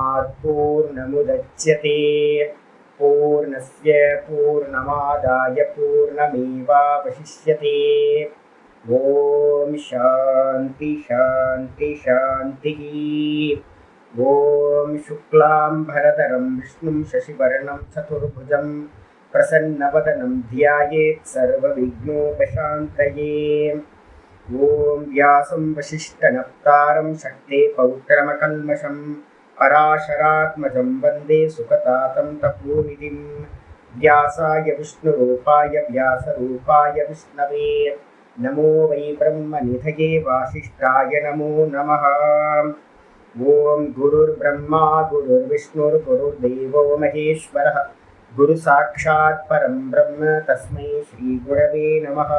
पूर्णात् पूर्णमुदच्यते पूर्णस्य पूर्णमादाय पूर्णमेवावशिष्यते। ओम शांति शांति शांति। ओम शुक्लांबरधरं विष्णुं शशिवर्णं चतुर्भुजं प्रसन्नवदनं ध्यायेत् सर्वविघ्नोपशान्तये। ओम व्यासं वसिष्ठनप्तारं शक्ते पौत्रमकल्मषं पराशरात्मजं वन्दे सुखतातं तपोनिधिं। व्यासाय विष्णुरूपाय व्यासरूपाय विष्णवे नमो वै ब्रह्मनिधये वासिष्ठाय नमो नमः। ओम गुरुर्ब्रह्मा गुरुर्विष्णुर्गुरुर्देवो महेश्वरः गुरुसाक्षात् परं ब्रह्म तस्मै श्रीगुरवे नमः।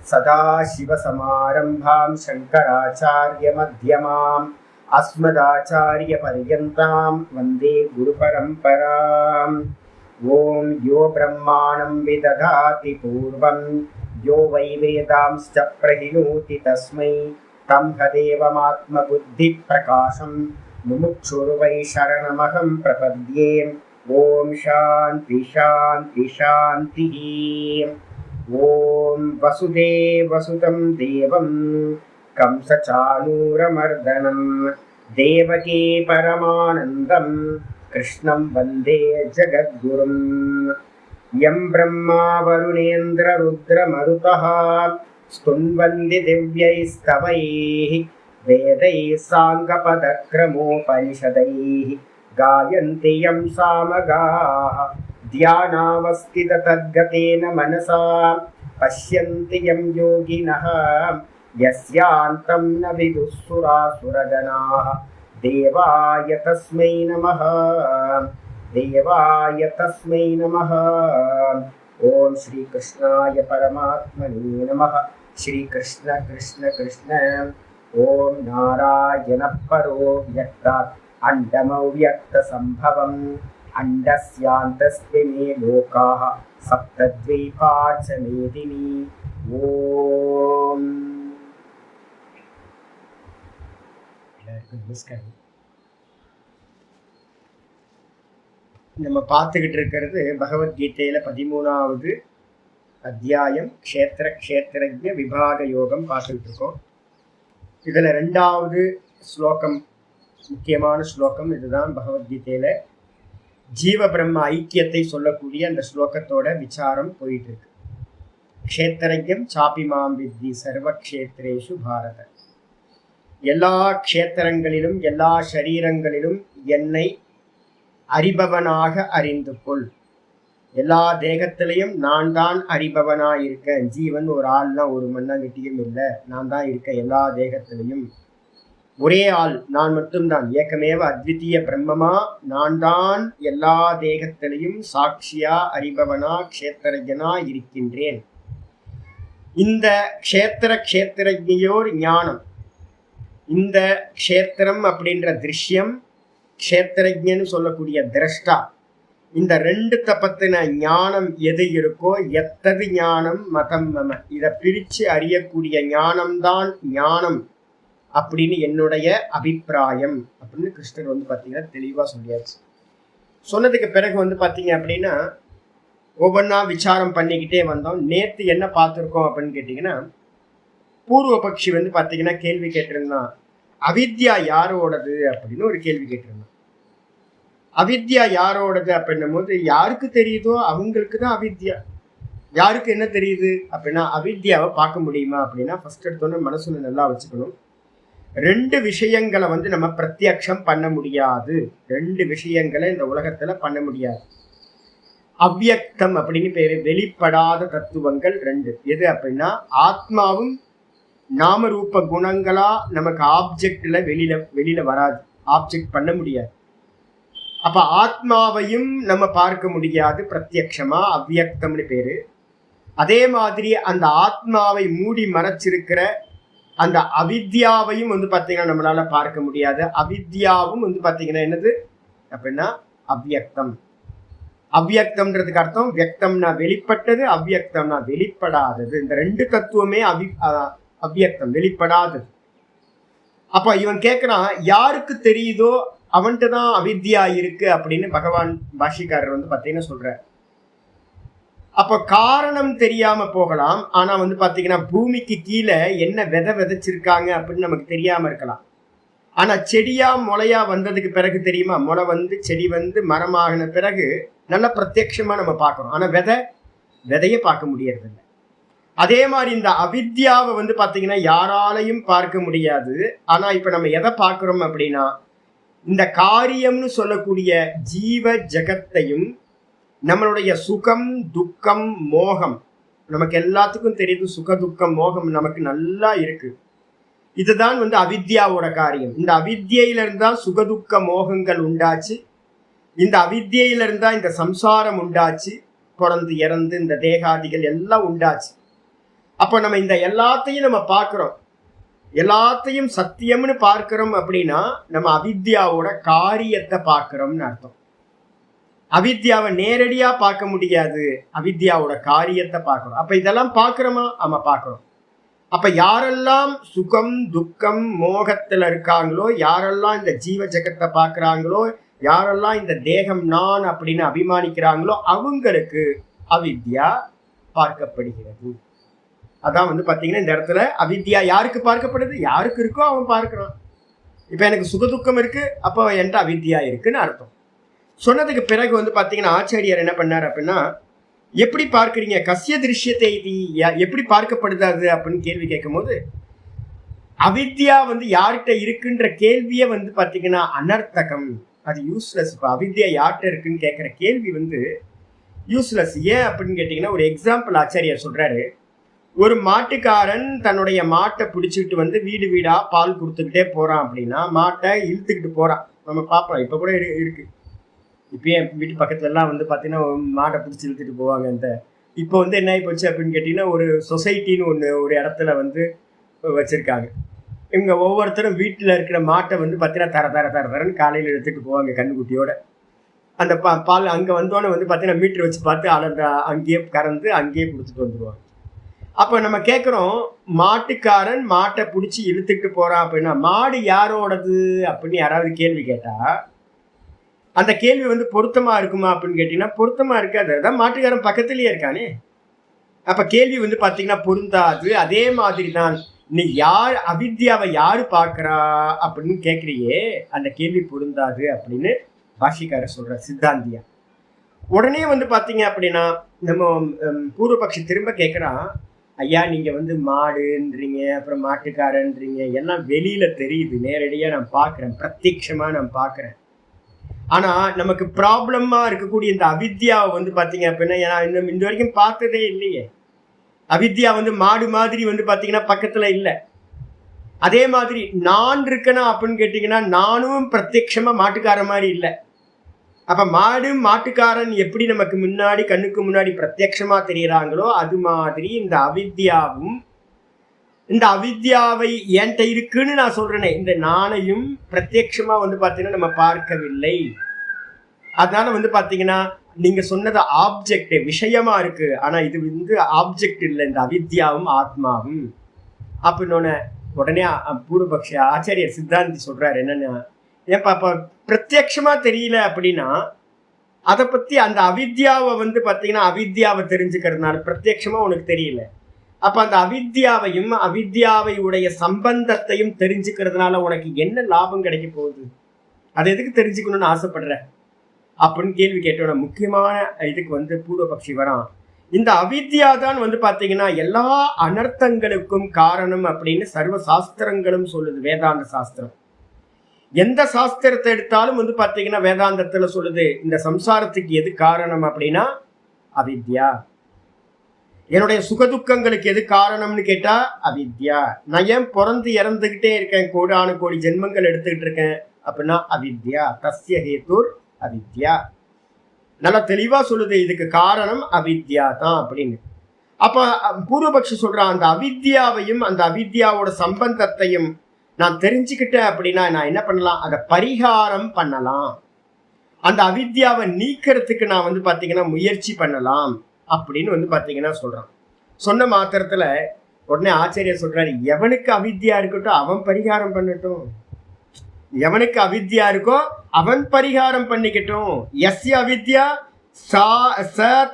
सदाशिवसमारम्भां शङ्कराचार्यमध्यमाम् अस्मदाचार्यपर्यन्तां वन्दे गुरुपरम्पराम्। ओम यो ब्रह्माणं विदधाति पूर्वं यो वै वेदांश्च प्रहिणोति तस्मै तदेवमात्मबुद्धिप्रकाशं मुमुक्षुर्वै शरणमहं प्रपद्ये। ओम शांति शांति शांतिः। ओम वसुदेवसुतं देवं कंसचाणूरमर्दनं देवकी परमानन्दं कृष्णं वन्दे जगद्गुरुं। यं ब्रह्मा वरुणेन्द्ररुद्रमरुतः स्तुन्वन्ति दिव्यैस्तवैः वेदैः साङ्गपदक्रमोपनिषदैः गायन्ति यं सामगाः ध्यानावस्थिततद्गतेन मनसा पश्यन्ति यं योगिनः यस्यान्तं न विदुःसुरासुरगणाः। देवाय तस्मै नमः देवाय तस्मै नमः। ओम श्री कृष्णाय परमात्मने नमः। श्री कृष्ण कृष्ण कृष्ण। ओम नारायण परो व्यक्तात् अण्डमव्यक्तसम्भवम् अण्डस्यान्तस्मिन् लोकाः सप्तद्वीपा च मेदिनी। ओम நமஸ்காரம். நம்ம பார்த்துக்கிட்டு இருக்கிறது பகவத்கீதையில 13வது அத்தியாயம் க்ஷேத்திர க்ஷேத்திரஜ்ஞ விபாக யோகம் பார்த்துக்கிட்டு இருக்கோம். இதில் 2வது ஸ்லோகம் முக்கியமான ஸ்லோகம். இதுதான் பகவத்கீதையில ஜீவ பிரம்ம ஐக்கியத்தை சொல்லக்கூடிய அந்த ஸ்லோகத்தோட விசாரம் போயிட்டு இருக்கு. க்ஷேத்திரஜ்ஞம் சாபி மாம் வித்தி சர்வ க்ஷேத்ரேஷு பாரத. எல்லா க்ஷேத்திரங்களிலும் எல்லா ஷரீரங்களிலும் என்னை அறிபவனாக அறிந்து கொள். எல்லா தேகத்திலையும் நான் தான் அறிபவனாக இருக்கேன். ஜீவன் ஒரு ஆள்னா ஒரு மண்ணாங்கட்டியும் இல்லை, நான் தான் இருக்கேன் எல்லா தேகத்திலையும். ஒரே ஆள் நான் மட்டும்தான், ஏக்கமேவ அத்விதீய பிரம்மமா நான் தான் எல்லா தேகத்திலையும் சாட்சியா அறிபவனா க்ஷேத்திரஜனா இருக்கின்றேன். இந்த க்ஷேத்திர க்ஷேத்திரஜ்ஞயோர் ஞானம், இந்த க்ஷேத்திரம் அப்படின்ற திருஷ்யம், க்ஷேத்திரஜ்ஞன்னு சொல்லக்கூடிய திரஷ்டா, இந்த 2 பத்தின ஞானம் எது இருக்கோ, எத்தது ஞானம் மதம் மம, இதை பிரித்து அறியக்கூடிய ஞானம்தான் ஞானம் அப்படின்னு என்னுடைய அபிப்பிராயம் அப்படின்னு கிருஷ்ணர் பார்த்தீங்கன்னா தெளிவாக சொல்லியாச்சு. சொன்னதுக்கு பிறகு பார்த்தீங்க அப்படின்னா ஒவ்வொன்றா விசாரம் பண்ணிக்கிட்டே வந்தோம். நேற்று என்ன பார்த்துருக்கோம் அப்படின்னு கேட்டிங்கன்னா, பூர்வ பக்ஷி பார்த்தீங்கன்னா கேள்வி கேட்டிருந்தான், அவித்யா யாரோடது அப்படின்னு ஒரு கேள்வி கேட்டிருந்தான். அவித்யா யாரோடது அப்படின்னும் போது யாருக்கு தெரியுதோ அவங்களுக்கு தான் அவித்யா. யாருக்கு என்ன தெரியுது அப்படின்னா அவித்யாவை பார்க்க முடியுமா அப்படின்னா ஃபர்ஸ்ட் எடுத்தோன்னே மனசுல நல்லா வச்சுக்கணும். 2 விஷயங்களை நம்ம பிரத்யக்ஷம் பண்ண முடியாது. 2 விஷயங்களை இந்த உலகத்துல பண்ண முடியாது. அவ்யக்தம் அப்படின்னு பேரு, வெளிப்படாத தத்துவங்கள் 2. எது அப்படின்னா ஆத்மாவும் நாமரூப குணங்களா நமக்கு ஆப்ஜெக்ட்ல வெளியில வராது, ஆப்ஜெக்ட் பண்ண முடியாது. அப்ப ஆத்மாவையும் நம்ம பார்க்க முடியாது பிரத்யக்ஷமா, அவ்யக்தம்னு பேரு. அதே மாதிரி அந்த ஆத்மாவை மூடி மறைச்சிருக்கிற அந்த அவித்யாவையும் பார்த்தீங்கன்னா நம்மளால பார்க்க முடியாது. அவித்யாவும் பார்த்தீங்கன்னா என்னது அப்படின்னா அவ்யக்தம். அவ்யக்தம்ன்றதுக்கு அர்த்தம் வியக்தம்னா வெளிப்பட்டது, அவ்யக்தம்னா வெளிப்படாதது. இந்த 2 தத்துவமே அவ்யக்தம், வெளிப்படாதது. அப்ப இவன் கேட்கிறான், யாருக்கு தெரியுதோ அவன்கிட்ட தான் அவித்யா இருக்கு அப்படின்னு பகவான் பாஷிக்காரர் வந்து பார்த்தீங்கன்னா சொல்றார். அப்ப காரணம் தெரியாம போகலாம். ஆனா வந்து பாத்தீங்கன்னா பூமிக்கு கீழே என்ன விதைச்சிருக்காங்க அப்படின்னு நமக்கு தெரியாம இருக்கலாம். ஆனா செடியா முளையா வந்ததுக்கு பிறகு தெரியுமா, முளை வந்து செடி வந்து மரமாகின பிறகு நல்ல பிரத்யட்சமா நம்ம பார்க்கறோம். ஆனா விதைய பார்க்க முடியறது இல்லை. அதே மாதிரி இந்த அவித்யாவை வந்து பாத்தீங்கன்னா யாராலையும் பார்க்க முடியாது. ஆனா இப்ப நம்ம எதை பார்க்கிறோம் அப்படின்னா, இந்த காரியம்னு சொல்லக்கூடிய ஜீவ ஜகத்தையும் நம்மளுடைய சுகம் துக்கம் மோகம், நமக்கு எல்லாத்துக்கும் தெரியுது சுக துக்கம் மோகம் நமக்கு நல்லா இருக்கு. இதுதான் வந்து அவித்யாவோட காரியம். இந்த அவித்யிலிருந்து தான் சுகதுக்க மோகங்கள் உண்டாச்சு. இந்த அவித்யிலிருந்து தான் இந்த சம்சாரம் உண்டாச்சு. பிறந்து இறந்து இந்த தேகாதிகள் எல்லாம் உண்டாச்சு. அப்போ நம்ம இந்த எல்லாத்தையும் நம்ம பார்க்கிறோம், எல்லாத்தையும் சத்தியம்னு பார்க்கிறோம் அப்படின்னா நம்ம அவித்யாவோட காரியத்தை பார்க்கிறோம்னு அர்த்தம். அவித்யாவை நேரடியா பார்க்க முடியாது, அவித்யாவோட காரியத்தை பார்க்கணும். அப்ப இதெல்லாம் பார்க்கிறோமா? ஆமா பார்க்கிறோம். அப்ப யாரெல்லாம் சுகம் துக்கம் மோகத்துல இருக்காங்களோ, யாரெல்லாம் இந்த ஜீவ ஜகத்தை பார்க்கிறாங்களோ, யாரெல்லாம் இந்த தேகம் நான் அப்படின்னு அபிமானிக்கிறாங்களோ அவங்களுக்கு அவித்யா பார்க்கப்படுகிறது. அதான் வந்து பாத்தீங்கன்னா இந்த இடத்துல அவித்யா யாருக்கு பார்க்கப்படுது? யாருக்கு இருக்கோ அவன் பார்க்கிறான். இப்ப எனக்கு சுகதுக்கம் இருக்கு, அப்போ என்கிட்ட அவித்யா இருக்குன்னு அர்த்தம். சொன்னதுக்கு பிறகு வந்து பாத்தீங்கன்னா ஆச்சாரியார் என்ன பண்ணார் அப்படின்னா, எப்படி பார்க்குறீங்க, கசிய திருஷ்யத்தை எப்படி பார்க்கப்படுது அது அப்படின்னு கேள்வி கேட்கும் போது, அவித்யா வந்து யார்கிட்ட இருக்குன்ற கேள்வியே வந்து பாத்தீங்கன்னா அனர்த்தகம், அது யூஸ்லெஸ். இப்போ அவித்யா யார்கிட்ட இருக்குன்னு கேட்குற கேள்வி வந்து யூஸ்லெஸ். ஏன் அப்படின்னு கேட்டிங்கன்னா, ஒரு எக்ஸாம்பிள் ஆச்சாரியார் சொல்றாரு. ஒரு மாட்டுக்காரன் தன்னுடைய மாட்டை பிடிச்சிக்கிட்டு வந்து வீடு வீடா பால் கொடுத்துக்கிட்டே போறான் அப்படின்னா, மாட்டை இழுத்துக்கிட்டு போறான். நம்ம பார்ப்போம், இப்போ கூட இருக்கு. இப்பயே வீட்டு பக்கத்துல எல்லாம் வந்து பார்த்தீங்கன்னா மாட்டை பிடிச்சி இழுத்துட்டு போவாங்க. இப்போ வந்து என்ன ஆகி போச்சு அப்படின்னு கேட்டிங்கன்னா, ஒரு சொசைட்டின்னு ஒரு இடத்துல வந்து வச்சுருக்காங்க. இவங்க ஒவ்வொருத்தரும் வீட்டில் இருக்கிற மாட்டை வந்து பார்த்தீங்கன்னா தரன்னு காலையில் எடுத்துகிட்டு போவாங்க கண்ணுக்குட்டியோட. அந்த பால் அங்கே வந்தோடனே வந்து பார்த்தீங்கன்னா மீட்டர் வச்சு பார்த்து அங்கேயே கறந்து அங்கேயே கொடுத்துட்டு வந்துடுவாங்க. அப்போ நம்ம கேட்குறோம், மாட்டுக்காரன் மாட்டை பிடிச்சி இழுத்துக்கிட்டு போகிறான் அப்படின்னா மாடு யாரோடது அப்படின்னு யாராவது கேள்வி கேட்டால், அந்த கேள்வி வந்து பொருத்தமாக இருக்குமா அப்படின்னு கேட்டிங்கன்னா பொருத்தமாக இருக்காது. அதான் மாட்டுக்காரன் பக்கத்துலேயே இருக்கானே. அப்போ கேள்வி வந்து பார்த்தீங்கன்னா பொருந்தாது. அதே மாதிரி தான் நீ யார் அவித்யாவை யார் பார்க்குறா அப்படின்னு கேட்குறியே, அந்த கேள்வி பொருந்தாது அப்படின்னு பாஷிக்காரர் சொல்கிற சித்தாந்தியா. உடனே வந்து பார்த்தீங்க அப்படின்னா நம்ம பூர்வபக்ஷி திரும்ப கேட்குறான், ஐயா நீங்கள் வந்து மாடுன்றீங்க, அப்புறம் மாட்டுக்காரன்றீங்க, எல்லாம் வெளியில் தெரியுது, நேரடியாக நான் பார்க்குறேன், பிரத்யட்சமாக நான் பார்க்குறேன். ஆனால் நமக்கு ப்ராப்ளமாக இருக்கக்கூடிய இந்த அவித்யாவை வந்து பார்த்தீங்க அப்படின்னா நான் இந்த வரைக்கும் பார்த்ததே இல்லையே. அவித்யா வந்து மாடு மாதிரி வந்து பார்த்தீங்கன்னா பக்கத்தில் இல்லை. அதே மாதிரி நான் இருக்கேனா அப்படின்னு கேட்டிங்கன்னா நானும் பிரத்யட்சமாக மாட்டுக்கார மாதிரி இல்லை. அப்போ மாடு மாட்டுக்காரன் எப்படி நமக்கு முன்னாடி கண்ணுக்கு முன்னாடி பிரத்யட்சமாக தெரிகிறாங்களோ அது மாதிரி இந்த அவித்யாவும், இந்த அவித்யாவை என்கிட்ட இருக்குன்னு நான் சொல்றேனே, இந்த நாளையும் பிரத்யட்சமா வந்து பார்த்தீங்கன்னா நம்ம பார்க்கவில்லை. அதனால வந்து பார்த்தீங்கன்னா நீங்க சொன்னது ஆப்ஜெக்ட் விஷயமா இருக்கு, ஆனா இது வந்து ஆப்ஜெக்ட் இல்லை, இந்த அவித்யாவும் ஆத்மாவும் அப்படின்னு உடனே பூர்வபக்ஷ ஆச்சாரியர் சித்தாந்தி சொல்றாரு என்னன்னா, ஏன் பாப்பா பிரத்யட்சமா தெரியல அப்படின்னா அதை பத்தி அந்த அவித்யாவை வந்து பார்த்தீங்கன்னா அவித்யாவை தெரிஞ்சுக்கிறதுனால பிரத்யட்சமா உனக்கு தெரியல. அப்ப அந்த அவித்யாவையும் அவித்யாவை உடைய சம்பந்தத்தையும் தெரிஞ்சுக்கிறதுனால உனக்கு என்ன லாபம் கிடைக்க போகுது? அதை எதுக்கு தெரிஞ்சுக்கணும்னு ஆசைப்படுற அப்படின்னு கேள்வி கேட்டோட முக்கியமான இதுக்கு வந்து பூர்வபக்ஷி வரான். இந்த அவித்யா தான் வந்து பாத்தீங்கன்னா எல்லா அனர்த்தங்களுக்கும் காரணம் அப்படின்னு சர்வ சாஸ்திரங்களும் சொல்லுது. வேதாந்த சாஸ்திரம் எந்த சாஸ்திரத்தை எடுத்தாலும் வந்து பாத்தீங்கன்னா வேதாந்தத்துல சொல்லுது, இந்த சம்சாரத்துக்கு எது காரணம் அப்படின்னா அவித்யா. என்னுடைய சுகதுக்கங்களுக்கு எது காரணம்னு கேட்டா அவித்யா. நான் ஏன் பிறந்து இறந்துகிட்டே இருக்கேன், கோடானு கோடி ஜென்மங்கள் எடுத்துக்கிட்டு இருக்கேன் அப்படின்னா அவித்யா. தஸ்ய ஹேதுர் அவித்யா. நல்லா தெளிவா சொல்லுது, இதுக்கு காரணம் அவித்யா தான் அப்படின்னு. அப்ப பூர்வபக்ஷி சொல்றான், அந்த அவித்யாவையும் அந்த அவித்யாவோட சம்பந்தத்தையும் நான் தெரிஞ்சுக்கிட்டேன் அப்படின்னா நான் என்ன பண்ணலாம், அதை பரிகாரம் பண்ணலாம், அந்த அவித்யாவை நீக்கிறதுக்கு நான் வந்து பாத்தீங்கன்னா முயற்சி பண்ணலாம் அப்படின்னு வந்து பாத்தீங்கன்னா சொல்றான். சொன்ன மாத்திரத்துல உடனே ஆச்சாரியர் சொல்றாரு, எவனுக்கு அவித்யா இருக்கட்டும் அவன் பரிகாரம் பண்ணட்டும். எவனுக்கு அவித்யா இருக்கோ அவன் பரிகாரம் பண்ணிக்கட்டும். எஸ்ய அவித்யா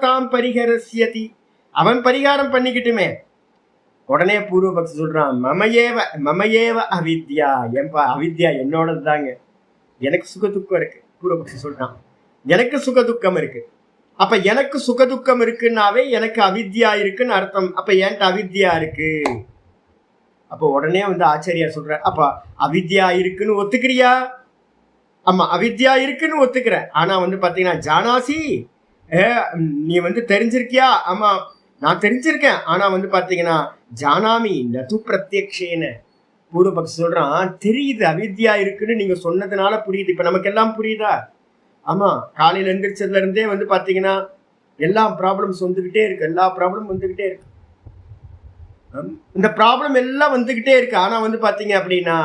தாம் பரிகரஸ்யதி, அவன் பரிகாரம் பண்ணிக்கிட்டுமே. உடனே பூர்வபக்ஷி சொல்றான், மமயேவ அவித்யா, என்பா அவித்யா என்னோடது தாங்க, எனக்கு சுகதுக்கம் இருக்கு. பூர்வபக்ஷி சொல்றான், எனக்கு சுகதுக்கம் இருக்கு. அப்ப எனக்கு சுகதுக்கம் இருக்குன்னாவே எனக்கு அவித்யா இருக்குன்னு அர்த்தம். அப்ப ஏன்ட்ட அவித்யா இருக்கு? அப்போ உடனே ஆச்சாரியா சொல்ற, அப்ப அவித்யா இருக்குன்னு ஒத்துக்கிறியா? ஆமா, அவித்யா இருக்குன்னு ஒத்துக்கிறேன். ஆனா பாத்தீங்கன்னா ஜானாசி, நீ தெரிஞ்சிருக்கியா? ஆமா, நான் தெரிஞ்சிருக்கேன். ஆனா பாத்தீங்கன்னா ஜானாமி நது பிரத்யக்ஷேன. பூர்வபக்ஷி சொல்றான், தெரியுது அவித்யா இருக்குன்னு நீங்க சொன்னதுனால புரியுது. இப்ப நமக்கு எல்லாம் புரியுதா? ஆமா, காலையில எந்திரிச்சதுல இருந்தே பாத்தீங்கன்னா எல்லா ப்ராப்ளம்ஸ் வந்துகிட்டே இருக்கு. எல்லா ப்ராப்ளம் வந்துகிட்டே இருக்கு. இந்த ப்ராப்ளம் எல்லாம் வந்துகிட்டே இருக்கு. ஆனா பாத்தீங்க அப்படின்னா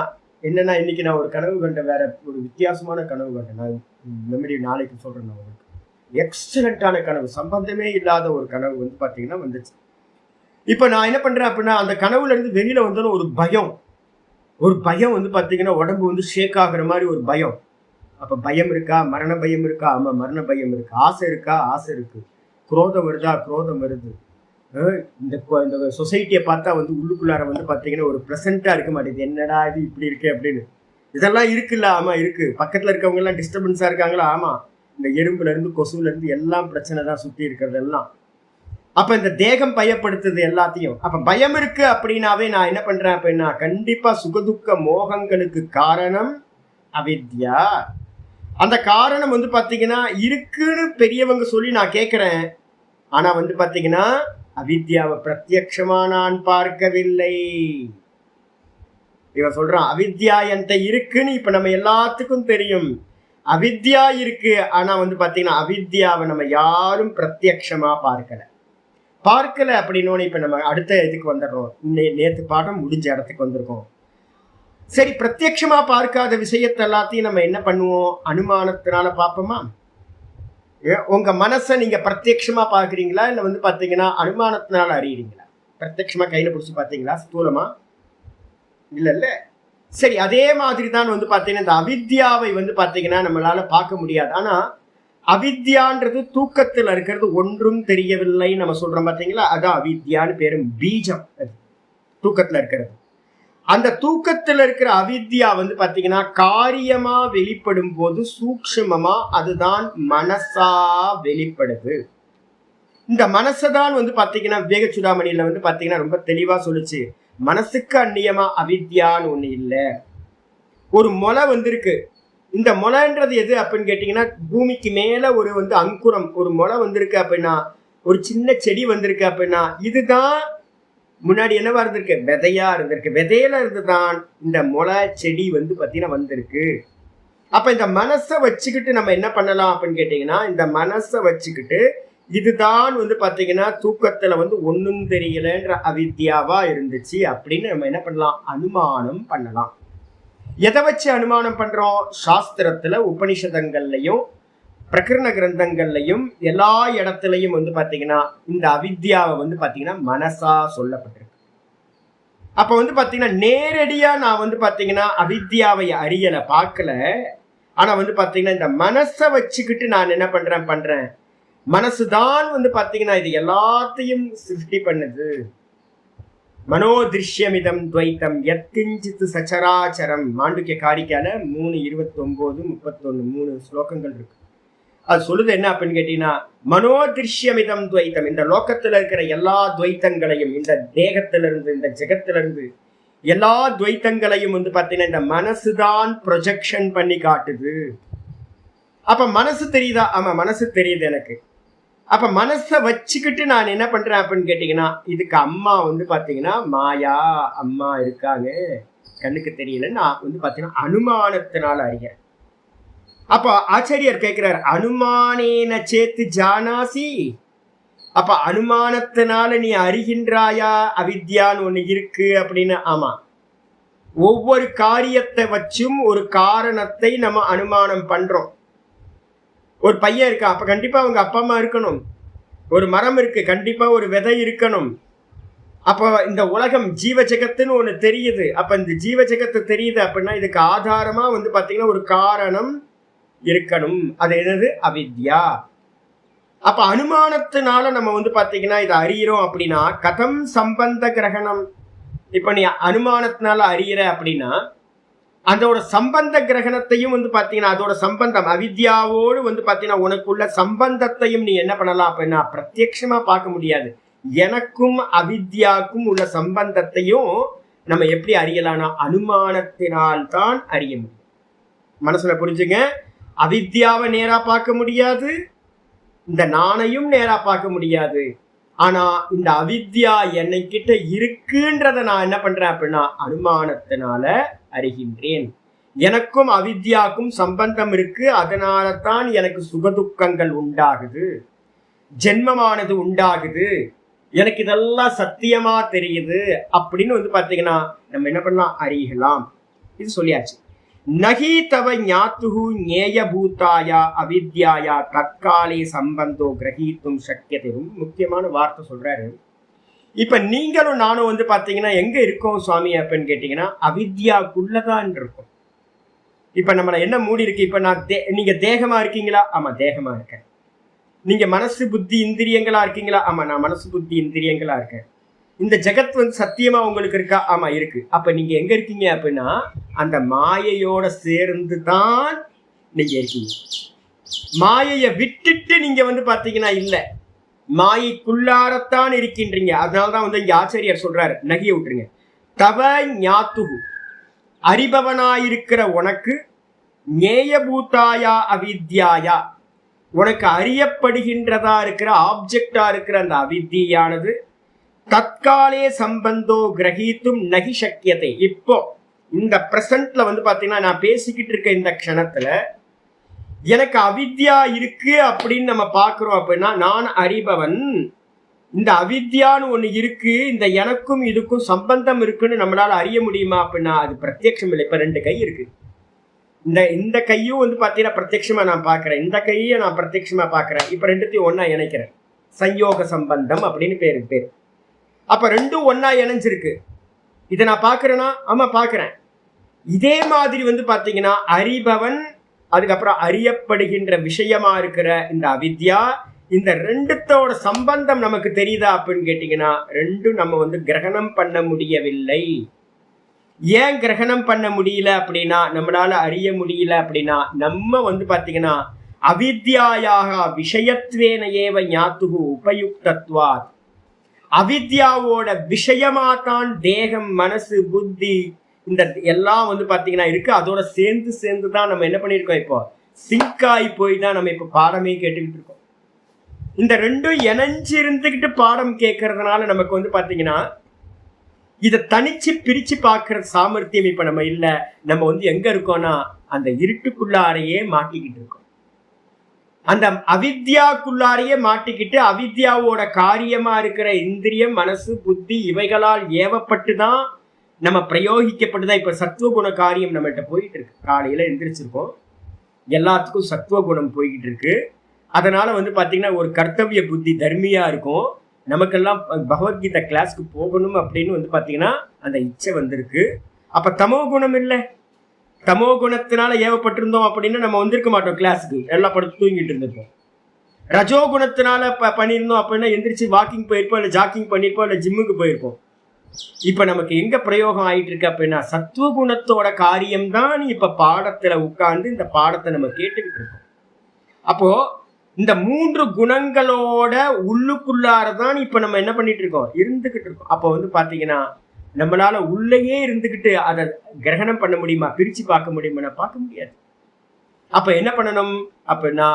என்னன்னா, இன்னைக்கு நான் ஒரு கனவு கண்டேன், வேற ஒரு வித்தியாசமான கனவு கண்டேன். நான் மெமரி நாளைக்கு சொல்றேன். நான் உங்களுக்கு எக்ஸலண்டான கனவு, சம்பந்தமே இல்லாத ஒரு கனவு பாத்தீங்கன்னா வந்துச்சு. இப்ப நான் என்ன பண்றேன் அப்படின்னா, அந்த கனவுல இருந்து வெளியில வந்தாலும் ஒரு பயம் பாத்தீங்கன்னா உடம்பு ஷேக் ஆகுற மாதிரி ஒரு பயம். அப்ப பயம் இருக்கா? மரண பயம் இருக்கா? ஆமா, மரண பயம் இருக்கு. ஆசை இருக்கா? ஆசை இருக்கு. குரோதம் வருதா? குரோதம் வருது. இந்த சொசைட்டியை பார்த்தா உள்ளுக்குள்ளார பாத்தீங்கன்னா ஒரு ப்ளசண்டா இருக்க மாட்டேங்குது. என்னடா இது இப்படி இருக்கு அப்படின்னு. இதெல்லாம் இருக்குல்ல? ஆமா இருக்கு. பக்கத்துல இருக்கவங்க எல்லாம் டிஸ்டர்பன்ஸா இருக்காங்களா? ஆமா. இந்த எறும்புல இருந்து கொசுல இருந்து எல்லாம் பிரச்சனை தான் சுத்தி இருக்கிறது எல்லாம். அப்ப இந்த தேகம் பயப்படுத்துது எல்லாத்தையும். அப்ப பயம் இருக்கு அப்படின்னாவே நான் என்ன பண்றேன் அப்படின்னா, கண்டிப்பா சுகதுக்க மோகங்களுக்கு காரணம் அவித்யா. அந்த காரணம் பாத்தீங்கன்னா இருக்குன்னு பெரியவங்க சொல்லி நான் கேட்கிறேன். ஆனா பாத்தீங்கன்னா அவித்யாவை பிரத்யக்ஷமா நான் பார்க்கவில்லை. இவன் சொல்றான், அவித்யா என்கிட்ட இருக்குன்னு இப்ப நம்ம எல்லாத்துக்கும் தெரியும். அவித்யா இருக்கு. ஆனா பாத்தீங்கன்னா அவித்யாவை நம்ம யாரும் பிரத்யக்ஷமா பார்க்கல அப்படின்னு இப்ப நம்ம அடுத்த இதுக்கு வந்துடுறோம். நேத்து பாடம் முடிஞ்ச இடத்துக்கு வந்திருக்கோம். சரி, பிரத்யக்ஷமா பார்க்காத விஷயத்தை எல்லாத்தையும் நம்ம என்ன பண்ணுவோம்? அனுமானத்தினால பார்ப்போமா? உங்க மனசை நீங்க பிரத்யக்ஷமா பாக்குறீங்களா, இல்ல பாத்தீங்கன்னா அனுமானத்தினால அறியறீங்களா? பிரத்யக்ஷமா கையில பிடிச்சி பாத்தீங்களா? ஸ்தூலமா? இல்ல. சரி, அதே மாதிரி தான் பாத்தீங்கன்னா இந்த அவித்யாவை பாத்தீங்கன்னா நம்மளால பார்க்க முடியாது. ஆனா அவித்யான்றது தூக்கத்துல இருக்கிறது, ஒன்றும் தெரியவில்லை நம்ம சொல்றோம் பாத்தீங்களா? அதான் அவித்யான்னு பேரும். பீஜம் தூக்கத்துல இருக்கிறது. அந்த தூக்கத்துல இருக்கிற அவித்யா பாத்தீங்கன்னா காரியமா வெளிப்படும் போது சூக்ஷ்மமா அதுதான் மனசா வெளிப்படுது. இந்த மனசதான் பாத்தீங்கன்னா விவேக சூடாமணியில பாத்தீங்கன்னா ரொம்ப தெளிவா சொல்லுச்சு, மனசுக்கு அந்நியமா அவித்யான்னு ஒண்ணு இல்ல. ஒரு முளை இருக்கு. இந்த முளைன்றது எது அப்படின்னு கேட்டீங்கன்னா, பூமிக்கு மேல ஒரு அங்குரம், ஒரு முளை வந்திருக்கு அப்படின்னா, ஒரு சின்ன செடி வந்திருக்கு அப்படின்னா, இதுதான் முன்னாடி என்னவா இருந்திருக்கு? விதையா இருந்திருக்கு. விதையில இருந்துதான் இந்த முளை செடி பாத்தீங்கன்னா வந்திருக்கு. அப்ப இந்த மனசை வச்சுக்கிட்டு நம்ம என்ன பண்ணலாம் அப்படின்னு கேட்டீங்கன்னா, இந்த மனசை வச்சுக்கிட்டு இதுதான் பாத்தீங்கன்னா தூக்கத்துல ஒன்னும் தெரியலன்ற அவித்யாவா இருந்துச்சு அப்படின்னு நம்ம என்ன பண்ணலாம்? அனுமானம் பண்ணலாம். எதை வச்சு அனுமானம் பண்றோம்? சாஸ்திரத்துல, உபனிஷதங்கள்லையும் பிரகரண கிரந்தங்கள்லையும் எல்லா இடத்துலையும் பாத்தீங்கன்னா இந்த அவித்யாவை பாத்தீங்கன்னா மனசா சொல்லப்பட்டிருக்கு. அப்ப பாத்தீங்கன்னா நேரடியா நான் பாத்தீங்கன்னா அவித்யாவை அறியல, பார்க்கல. ஆனா பாத்தீங்கன்னா இந்த மனசை வச்சுக்கிட்டு நான் என்ன பண்றேன், மனசுதான் பாத்தீங்கன்னா இது எல்லாத்தையும் சிருஷ்டி பண்ணுது. மனோதிருஷ்யமிதம் துவைத்தம் யத்கிஞ்சித் சச்சராச்சரம். மாண்டூக்கிய காரிக்கால 3:29, 31 3 ஸ்லோகங்கள் இருக்கு. அது சொல்லுது என்ன அப்படின்னு கேட்டீங்கன்னா, மனோதிருஷ்யமிதம் துவைத்தம், இந்த லோகத்துல இருக்கிற எல்லா துவைத்தங்களையும், இந்த தேகத்திலிருந்து இந்த ஜெகத்திலிருந்து எல்லா துவைத்தங்களையும் பாத்தீங்கன்னா இந்த மனசுதான் ப்ரொஜெக்ஷன் பண்ணி காட்டுது. அப்ப மனசு தெரியுதா? ஆமா, மனசு தெரியுது எனக்கு. அப்ப மனசை வச்சுக்கிட்டு நான் என்ன பண்றேன் அப்படின்னு கேட்டீங்கன்னா, இதுக்கு அம்மா பாத்தீங்கன்னா மாயா, அம்மா இருக்காங்க, கண்ணுக்கு தெரியல. நான் பாத்தீங்கன்னா அனுமானத்தினால அறிய. அப்ப ஆச்சாரியர் கேட்கிறார், அனுமானேன சேத்து ஜானாசி. அப்ப அனுமானத்தினால நீ அறிகின்றாயா அவித்யான்னு ஒண்ணு இருக்கு அப்படின்னு? ஆமா, ஒவ்வொரு காரியத்தை வச்சும் ஒரு காரணத்தை நம்ம அனுமானம் பண்றோம். ஒரு பையன் இருக்கா, அப்ப கண்டிப்பா அவங்க அப்பா அம்மா இருக்கணும். ஒரு மரம் இருக்கு, கண்டிப்பா ஒரு விதை இருக்கணும். அப்போ இந்த உலகம் ஜீவ ஜெகத்துன்னு ஒண்ணு தெரியுது. அப்ப இந்த ஜீவ ஜெகத்து தெரியுது அப்படின்னா இதுக்கு ஆதாரமா பாத்தீங்கன்னா ஒரு காரணம் இருக்கணும். அது என்னது? அவித்யா. அப்ப அனுமானத்தினால நம்ம பாத்தீங்கன்னா இதை அறியறோம் அப்படின்னா கதம் சம்பந்த கிரகணம். இப்ப நீ அனுமானத்தினால அறியற அப்படின்னா அதோட சம்பந்த கிரகணத்தையும் பாத்தீங்கன்னா அதோட சம்பந்தம் அவித்யாவோடு பாத்தீங்கன்னா உனக்குள்ள சம்பந்தத்தையும் நீ என்ன பண்ணலாம் அப்படின்னா பிரத்யட்சமா பார்க்க முடியாது. எனக்கும் அவித்யாவுக்கும் உள்ள சம்பந்தத்தையும் நம்ம எப்படி அறியலாம்னா அனுமானத்தினால் தான் அறிய முடியும். மனசுல புரிஞ்சுங்க, அவித்யாவை நேரா பார்க்க முடியாது, இந்த நானையும் நேரா பார்க்க முடியாது. ஆனா இந்த அவித்யா என்னை கிட்ட இருக்குன்றத நான் என்ன பண்றேன் அப்படின்னா அனுமானத்தினால அறிகின்றேன். எனக்கும் அவித்யாவுக்கும் சம்பந்தம் இருக்கு, அதனால தான் எனக்கு சுகதுக்கங்கள் உண்டாகுது, ஜென்மமானது உண்டாகுது, எனக்கு இதெல்லாம் சத்தியமா தெரியுது அப்படின்னு பாத்தீங்கன்னா நம்ம என்ன பண்ணலாம்? அறியலாம். இது சொல்லியாச்சு. நகி தவ ஞாத்துஹு ஞேயபூதாயா அவித்யாயா தற்காலே சம்பந்தோ கிரகித்தும் சக்கியத்தை. ரொம்ப முக்கியமான வார்த்தை சொல்றாரு. இப்ப நீங்களும் நானும் பாத்தீங்கன்னா எங்க இருக்கோம் சுவாமி அப்படின்னு கேட்டீங்கன்னா அவித்யாக்குள்ளதான் இருக்கும். இப்ப நம்மள என்ன மூடி இருக்கு? இப்ப நீங்க தேகமா இருக்கீங்களா? ஆமா தேகமா இருக்கேன். நீங்க மனசு புத்தி இந்திரியங்களா இருக்கீங்களா? ஆமா நான் மனசு புத்தி இந்திரியங்களா இருக்கேன். இந்த ஜெகத் சத்தியமா உங்களுக்கு இருக்கா? ஆமா இருக்கு. அப்ப நீங்க எங்க இருக்கீங்க அப்படின்னா அந்த மாயையோட சேர்ந்து தான் நீங்க இருக்கீங்க. மாயையை விட்டுட்டு நீங்க பாத்தீங்கன்னா இல்ல, மாயைக்குள்ளாரத்தான் இருக்கின்றீங்க. அதனாலதான் இங்க ஆச்சாரியர் சொல்றாரு, நகிய விட்டுருங்க. தவ ஞாத்துகு, அறிபவனாயிருக்கிற உனக்கு, ஞேயபூதாயா அவித்யாயா, உனக்கு அறியப்படுகின்றதா இருக்கிற ஆப்ஜெக்டா இருக்கிற அந்த அவித்தியானது தற்காலே சம்பந்தோ கிரகித்தும் நகி சக்கியத்தை. இப்போ இந்த பிரசன்ட்ல பாத்தீங்கன்னா நான் பேசிக்கிட்டு இருக்க இந்த க்ஷணத்துல எனக்கு அவித்யா இருக்கு அப்படின்னு நம்ம பாக்குறோம் அப்படின்னா நான் அறிபவன், இந்த அவித்யான்னு ஒண்ணு இருக்கு, இந்த எனக்கும் இதுக்கும் சம்பந்தம் இருக்குன்னு நம்மளால அறிய முடியுமா அப்படின்னா அது பிரத்யட்சம் இல்லை. இப்ப 2 கை இருக்கு. இந்த கையும் பாத்தீங்கன்னா பிரத்யட்சமா நான் பாக்குறேன், இந்த கையை நான் பிரத்யட்சமா பாக்குறேன். இப்ப 2த்தையும் ஒன்னா இணைக்கிறேன், சயோக சம்பந்தம் அப்படின்னு பேரு. அப்ப 2ம் ஒன்னா இணைஞ்சிருக்கு. இதை நான் பாக்குறேன்னா ஆமா பாக்குறேன். இதே மாதிரி பாத்தீங்கன்னா அறிபவன், அதுக்கப்புறம் அறியப்படுகின்ற விஷயமா இருக்கிற இந்த அவித்யா, இந்த 2த்தோட சம்பந்தம் நமக்கு தெரியுதா அப்படின்னு கேட்டீங்கன்னா 2ம் நம்ம கிரகணம் பண்ண முடியவில்லை. ஏன் கிரகணம் பண்ண முடியல அப்படின்னா நம்மளால அறிய முடியல அப்படின்னா நம்ம பாத்தீங்கன்னா அவித்யாயாக விஷயத்வேன ஏவ ஞாத்துகு உபயுக்தத்வாத், அவித்யாவோட விஷயமா தான் தேகம் மனசு புத்தி இந்த எல்லாம் பாத்தீங்கன்னா இருக்கு. அதோட சேர்ந்து தான் நம்ம என்ன பண்ணிருக்கோம், இப்போ சிங்காய் போய் தான் நம்ம இப்ப பாடமே கேட்டுக்கிட்டு இருக்கோம். இந்த 2ம் இணைஞ்சு இருந்துகிட்டு பாடம் கேட்கறதுனால நமக்கு பாத்தீங்கன்னா இதை தனிச்சு பிரிச்சு பார்க்கற சாமர்த்தியம் இப்ப நம்ம இல்ல. நம்ம எங்க இருக்கோம்னா அந்த இருட்டுக்குள்ளாரையே மாட்டிக்கிட்டு இருக்கோம். அந்த அவித்யாக்குள்ளாரையே மாட்டிக்கிட்டு அவித்யாவோட காரியமா இருக்கிற இந்திரியம் மனசு புத்தி இவைகளால் ஏவப்பட்டுதான் நம்ம பிரயோகிக்கப்பட்டுதான் இப்ப சத்துவகுண காரியம் நம்மகிட்ட போயிட்டு இருக்கு. காலையில எந்திரிச்சிருக்கோம், எல்லாத்துக்கும் சத்துவகுணம் போய்கிட்டு இருக்கு. அதனால பாத்தீங்கன்னா ஒரு கர்த்தவிய புத்தி தர்மியா இருக்கும். நமக்கெல்லாம் பகவத்கீதை கிளாஸ்க்கு போகணும் அப்படின்னு பாத்தீங்கன்னா அந்த இச்சை வந்திருக்கு. அப்ப தமோ குணம் இல்லை, தமோ குணத்தினால ஏவப்பட்டிருந்தோம் அப்படின்னா நம்ம வந்திருக்க மாட்டோம் கிளாஸுக்கு, எல்லாம் படுத்து தூங்கிட்டு இருந்திருப்போம். ரஜோ குணத்தினால பண்ணியிருந்தோம் அப்படின்னா எந்திரிச்சு வாக்கிங் போயிருப்போம், இல்லை ஜாக்கிங் பண்ணியிருப்போம், இல்லை ஜிம்முக்கு போயிருப்போம். இப்ப நமக்கு எங்க பிரயோகம் ஆயிட்டு இருக்கு அப்படின்னா சத்துவ குணத்தோட காரியம்தான் இப்ப பாடத்துல உட்கார்ந்து இந்த பாடத்தை நம்ம கேட்டுக்கிட்டு இருக்கோம். அப்போ இந்த 3 குணங்களோட உள்ளுக்குள்ளாரதான் இப்ப நம்ம என்ன பண்ணிட்டு இருக்கோம், இருந்துகிட்டு இருக்கோம். அப்போ பாத்தீங்கன்னா நம்மளால உள்ளேயே இருந்துகிட்டு அதை கிரகணம் பண்ண முடியுமா, பிரிச்சு பார்க்க முடியுமா? பார்க்க முடியாது. அப்ப என்ன பண்ணணும் அப்படின்னா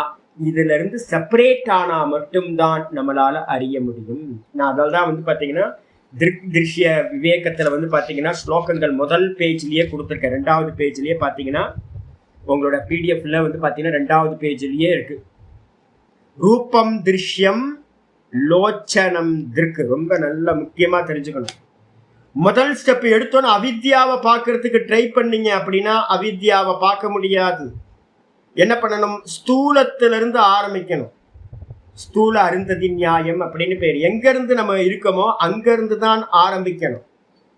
இதுல இருந்து செப்பரேட் ஆனா மட்டும்தான் நம்மளால அறிய முடியும். நான் அதனால்தான் பாத்தீங்கன்னா திருஷ்ய விவேகத்துல பாத்தீங்கன்னா ஸ்லோகங்கள் முதல் பேஜ்லயே கொடுத்துருக்கேன். 2வது பேஜ்லயே பாத்தீங்கன்னா உங்களோட பிடிஎஃப்ல பாத்தீங்கன்னா 2வது பேஜ்லயே இருக்கு. ரூபம் திருஷ்யம் லோச்சனம் திருக்கு. ரொம்ப நல்ல முக்கியமா தெரிஞ்சுக்கணும். முதல் ஸ்டெப் எடுத்தோன்னு அவித்யாவை பார்க்கறதுக்கு ட்ரை பண்ணீங்க அப்படின்னா அவித்யாவை பார்க்க முடியாது. என்ன பண்ணணும், ஸ்தூலத்திலிருந்து ஆரம்பிக்கணும். ஸ்தூல அருந்ததி நியாயம் அப்படின்னு பேர். எங்க இருந்து நம்ம இருக்கோமோ அங்க இருந்து தான் ஆரம்பிக்கணும்.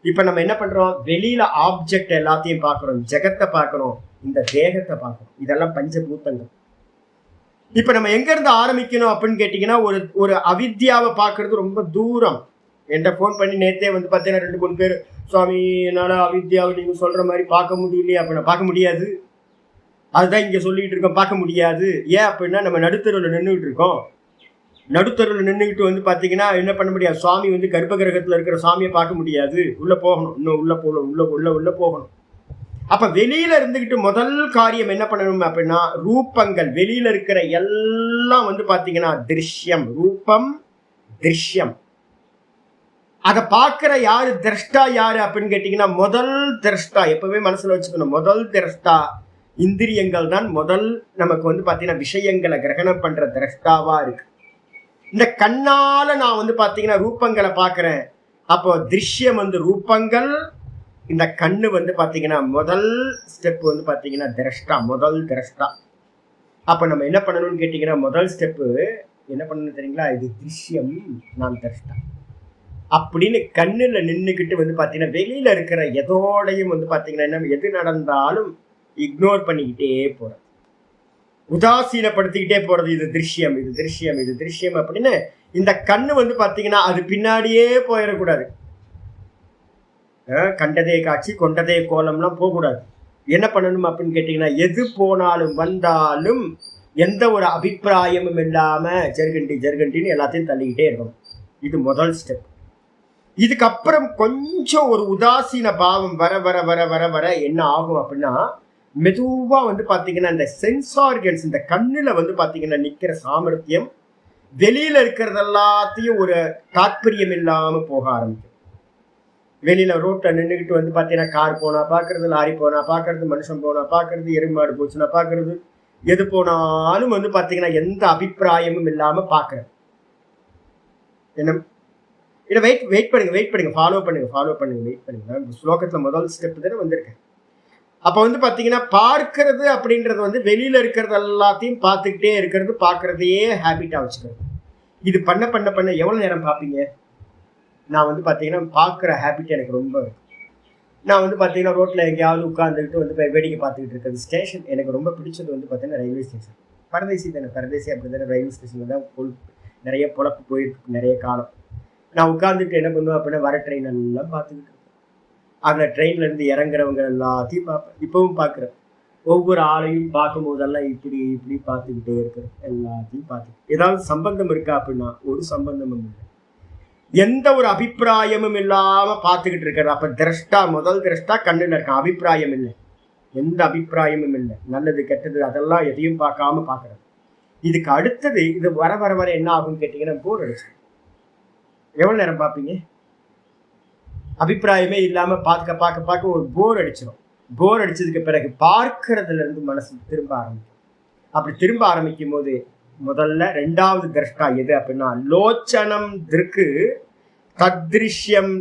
இப்ப நம்ம என்ன பண்றோம், வெளியில ஆப்ஜெக்ட் எல்லாத்தையும் பார்க்கிறோம், ஜெகத்தை பார்க்கிறோம், இந்த தேகத்தை பார்க்கிறோம், இதெல்லாம் பஞ்சபூதங்கள். இப்ப நம்ம எங்க இருந்து ஆரம்பிக்கணும் அப்படின்னு கேட்டீங்கன்னா, ஒரு அவித்யாவை பார்க்கறது ரொம்ப தூரம். என்கிட்ட போன் பண்ணி நேத்தே வந்து பார்த்தீங்கன்னா 2-3 பேர், சுவாமி என்னால அவித்யாவை நீங்க சொல்ற மாதிரி பார்க்க முடியலையே அப்படின்னா, பார்க்க முடியாது. அதுதான் இங்க சொல்லிட்டு இருக்கோம், பார்க்க முடியாது. ஏன் அப்படின்னா நம்ம நடுத்தருவில் நின்றுகிட்டு இருக்கோம். நடுத்தருவில் நின்றுகிட்டு வந்து பார்த்தீங்கன்னா என்ன பண்ண முடியாது, சுவாமி வந்து கர்ப்ப கிரகத்தில் இருக்கிற சுவாமியை பார்க்க முடியாது. உள்ள போகணும், இன்னும் உள்ள போகணும், உள்ள போகணும். அப்ப வெளியில இருந்துகிட்டு முதல் காரியம் என்ன பண்ணணும் அப்படின்னா, ரூபங்கள் வெளியில இருக்கிற எல்லாம் வந்து பாத்தீங்கன்னா திருஷ்யம், ரூபம் திருஷ்யம். அதை பார்க்கிற யாரு திரஷ்டா யாரு அப்படின்னு கேட்டீங்கன்னா, முதல் திரஷ்டா. எப்பவுமே மனசுல வச்சுக்கணும், முதல் திரஷ்டா இந்திரியங்கள் தான் முதல் நமக்கு வந்து பாத்தீங்கன்னா விஷயங்களை கிரகணம் பண்ற திரஷ்டாவா இருக்கு. இந்த கண்ணால நான் வந்து பாத்தீங்கன்னா ரூபங்களை பாக்குறேன். அப்போ திருஷ்யம் வந்து ரூபங்கள், இந்த கண்ணு வந்து பாத்தீங்கன்னா முதல் ஸ்டெப் வந்து பாத்தீங்கன்னா திரஷ்டா, முதல் திரஷ்டா. அப்ப நம்ம என்ன பண்ணணும்னு கேட்டீங்கன்னா, முதல் ஸ்டெப்பு என்ன பண்ணணும் தெரியுங்களா, இது திருஷ்யம், நான் திரஷ்டா அப்படின்னு கண்ணுல நின்றுக்கிட்டு வந்து பாத்தீங்கன்னா வெளியில இருக்கிற எதோடையும் வந்து பாத்தீங்கன்னா என்ன எது நடந்தாலும் இக்னோர் பண்ணிக்கிட்டே போறது, உதாசீனப்படுத்திக்கிட்டே போறது. இது திருஷ்யம், இது திருஷ்யம், இது திருஷ்யம் அப்படின்னு இந்த கண்ணு வந்து பாத்தீங்கன்னா அது பின்னாடியே போயிடக்கூடாது. கண்டதே காட்சி கொண்டதே கோலம்லாம் போகக்கூடாது. என்ன பண்ணணும் அப்படின்னு கேட்டீங்கன்னா, எது போனாலும் வந்தாலும் எந்த ஒரு அபிப்பிராயமும் இல்லாம ஜெர்கண்டின்னு எல்லாத்தையும் தள்ளிக்கிட்டே இருக்கணும். இது முதல் ஸ்டெப். இதுக்கப்புறம் கொஞ்சம் ஒரு உதாசீன பாவம் வர வர வர வர வர என்ன ஆகும் அப்படின்னா, மெதுவா வந்து பாத்தீங்கன்னா இந்த சென்ஸ் ஆர்கன்ஸ், இந்த கண்ணுல வந்து பாத்தீங்கன்னா நிக்கிற சாமர்த்தியம் வெளியில இருக்கிறது எல்லாத்தையும் ஒரு தாற்பயம் இல்லாம போக ஆரம்பிக்கும். வெளியில ரோட்ல நின்றுகிட்டு வந்து பாத்தீங்கன்னா கார் போனா பாக்குறது, லாரி போனா பாக்குறது, மனுஷன் போனா பாக்குறது, எருமாடு போச்சுன்னா பாக்குறது, எது போனாலும் வந்து பாத்தீங்கன்னா எந்த அபிப்பிராயமும் இல்லாம பாக்குறது. என்ன இதை வெயிட் பண்ணுங்க, ஃபாலோ பண்ணுங்க, வெயிட் பண்ணுங்க. ஸ்லோகத்துல முதல் ஸ்டெப் தானே வந்திருக்கேன். அப்ப வந்து பாத்தீங்கன்னா பார்க்கறது அப்படின்றது வந்து வெளியில இருக்கிறது எல்லாத்தையும் பார்த்துக்கிட்டே இருக்கிறது, பார்க்கறதையே ஹேபிட்டா வச்சுக்கிறது. இது பண்ண பண்ண பண்ண எவ்வளவு நேரம் பார்ப்பீங்க? நான் வந்து பாத்தீங்கன்னா பார்க்குற ஹேபிட் எனக்கு ரொம்ப இருக்கு. நான் வந்து பாத்தீங்கன்னா ரோட்ல எங்கேயாவது உட்காந்துக்கிட்டு வந்து வேடிக்கை பார்த்துக்கிட்டு இருக்கிறது. ஸ்டேஷன் எனக்கு ரொம்ப பிடிச்சது வந்து பாத்தீங்கன்னா ரயில்வே ஸ்டேஷன். பரதேசி தானே, பரதேசி அப்படி தானே, ரயில்வே ஸ்டேஷன்ல தான் நிறைய பொழப்பு போயிருக்கு நிறைய காலம். நான் உட்காந்துட்டு என்ன பண்ணுவேன் அப்படின்னா, வர ட்ரெயின் எல்லாம் பார்த்துக்கிட்டு இருக்கேன். அதில் ட்ரெயின்ல இருந்து இறங்குறவங்க எல்லாத்தையும் பார்ப்பேன். இப்பவும் பார்க்குறேன். ஒவ்வொரு ஆளையும் பார்க்கும் போதெல்லாம் இப்படி இப்படி பார்த்துக்கிட்டே இருக்கிறேன். எல்லாத்தையும் பார்த்துக்கிட்டு ஏதாவது சம்பந்தம் இருக்கா அப்படின்னா ஒரு சம்பந்தமும் இல்லை. எந்த ஒரு அபிப்பிராயமும் இல்லாம பார்த்துக்கிட்டு இருக்கிறது. அப்ப திரஷ்டா, முதல் திரஷ்டா கண்ணுல இருக்கான், அபிப்பிராயம் இல்லை, எந்த அபிப்பிராயமும் இல்லை, நல்லது கெட்டது அதெல்லாம் எதையும் பார்க்காம பார்க்கறது. இதுக்கு அடுத்தது இது வர வர வர என்ன ஆகும்னு கேட்டீங்கன்னா, போர் அடிச்சு. எவ்வளவு நேரம் பார்ப்பீங்க? அபிப்பிராயமே இல்லாம பார்க்க பார்க்க பார்க்க ஒரு போர் அடிச்சிடும். போர் அடிச்சதுக்கு பிறகு பார்க்கறதுல இருந்து மனசு திரும்ப ஆரம்பிக்கும். அப்படி திரும்ப ஆரம்பிக்கும் போது முதல்ல ரெண்டாவது திரஷ்டா எது அப்படின்னா, லோச்சனம் திருக்கு தத்ரிஷ்யம்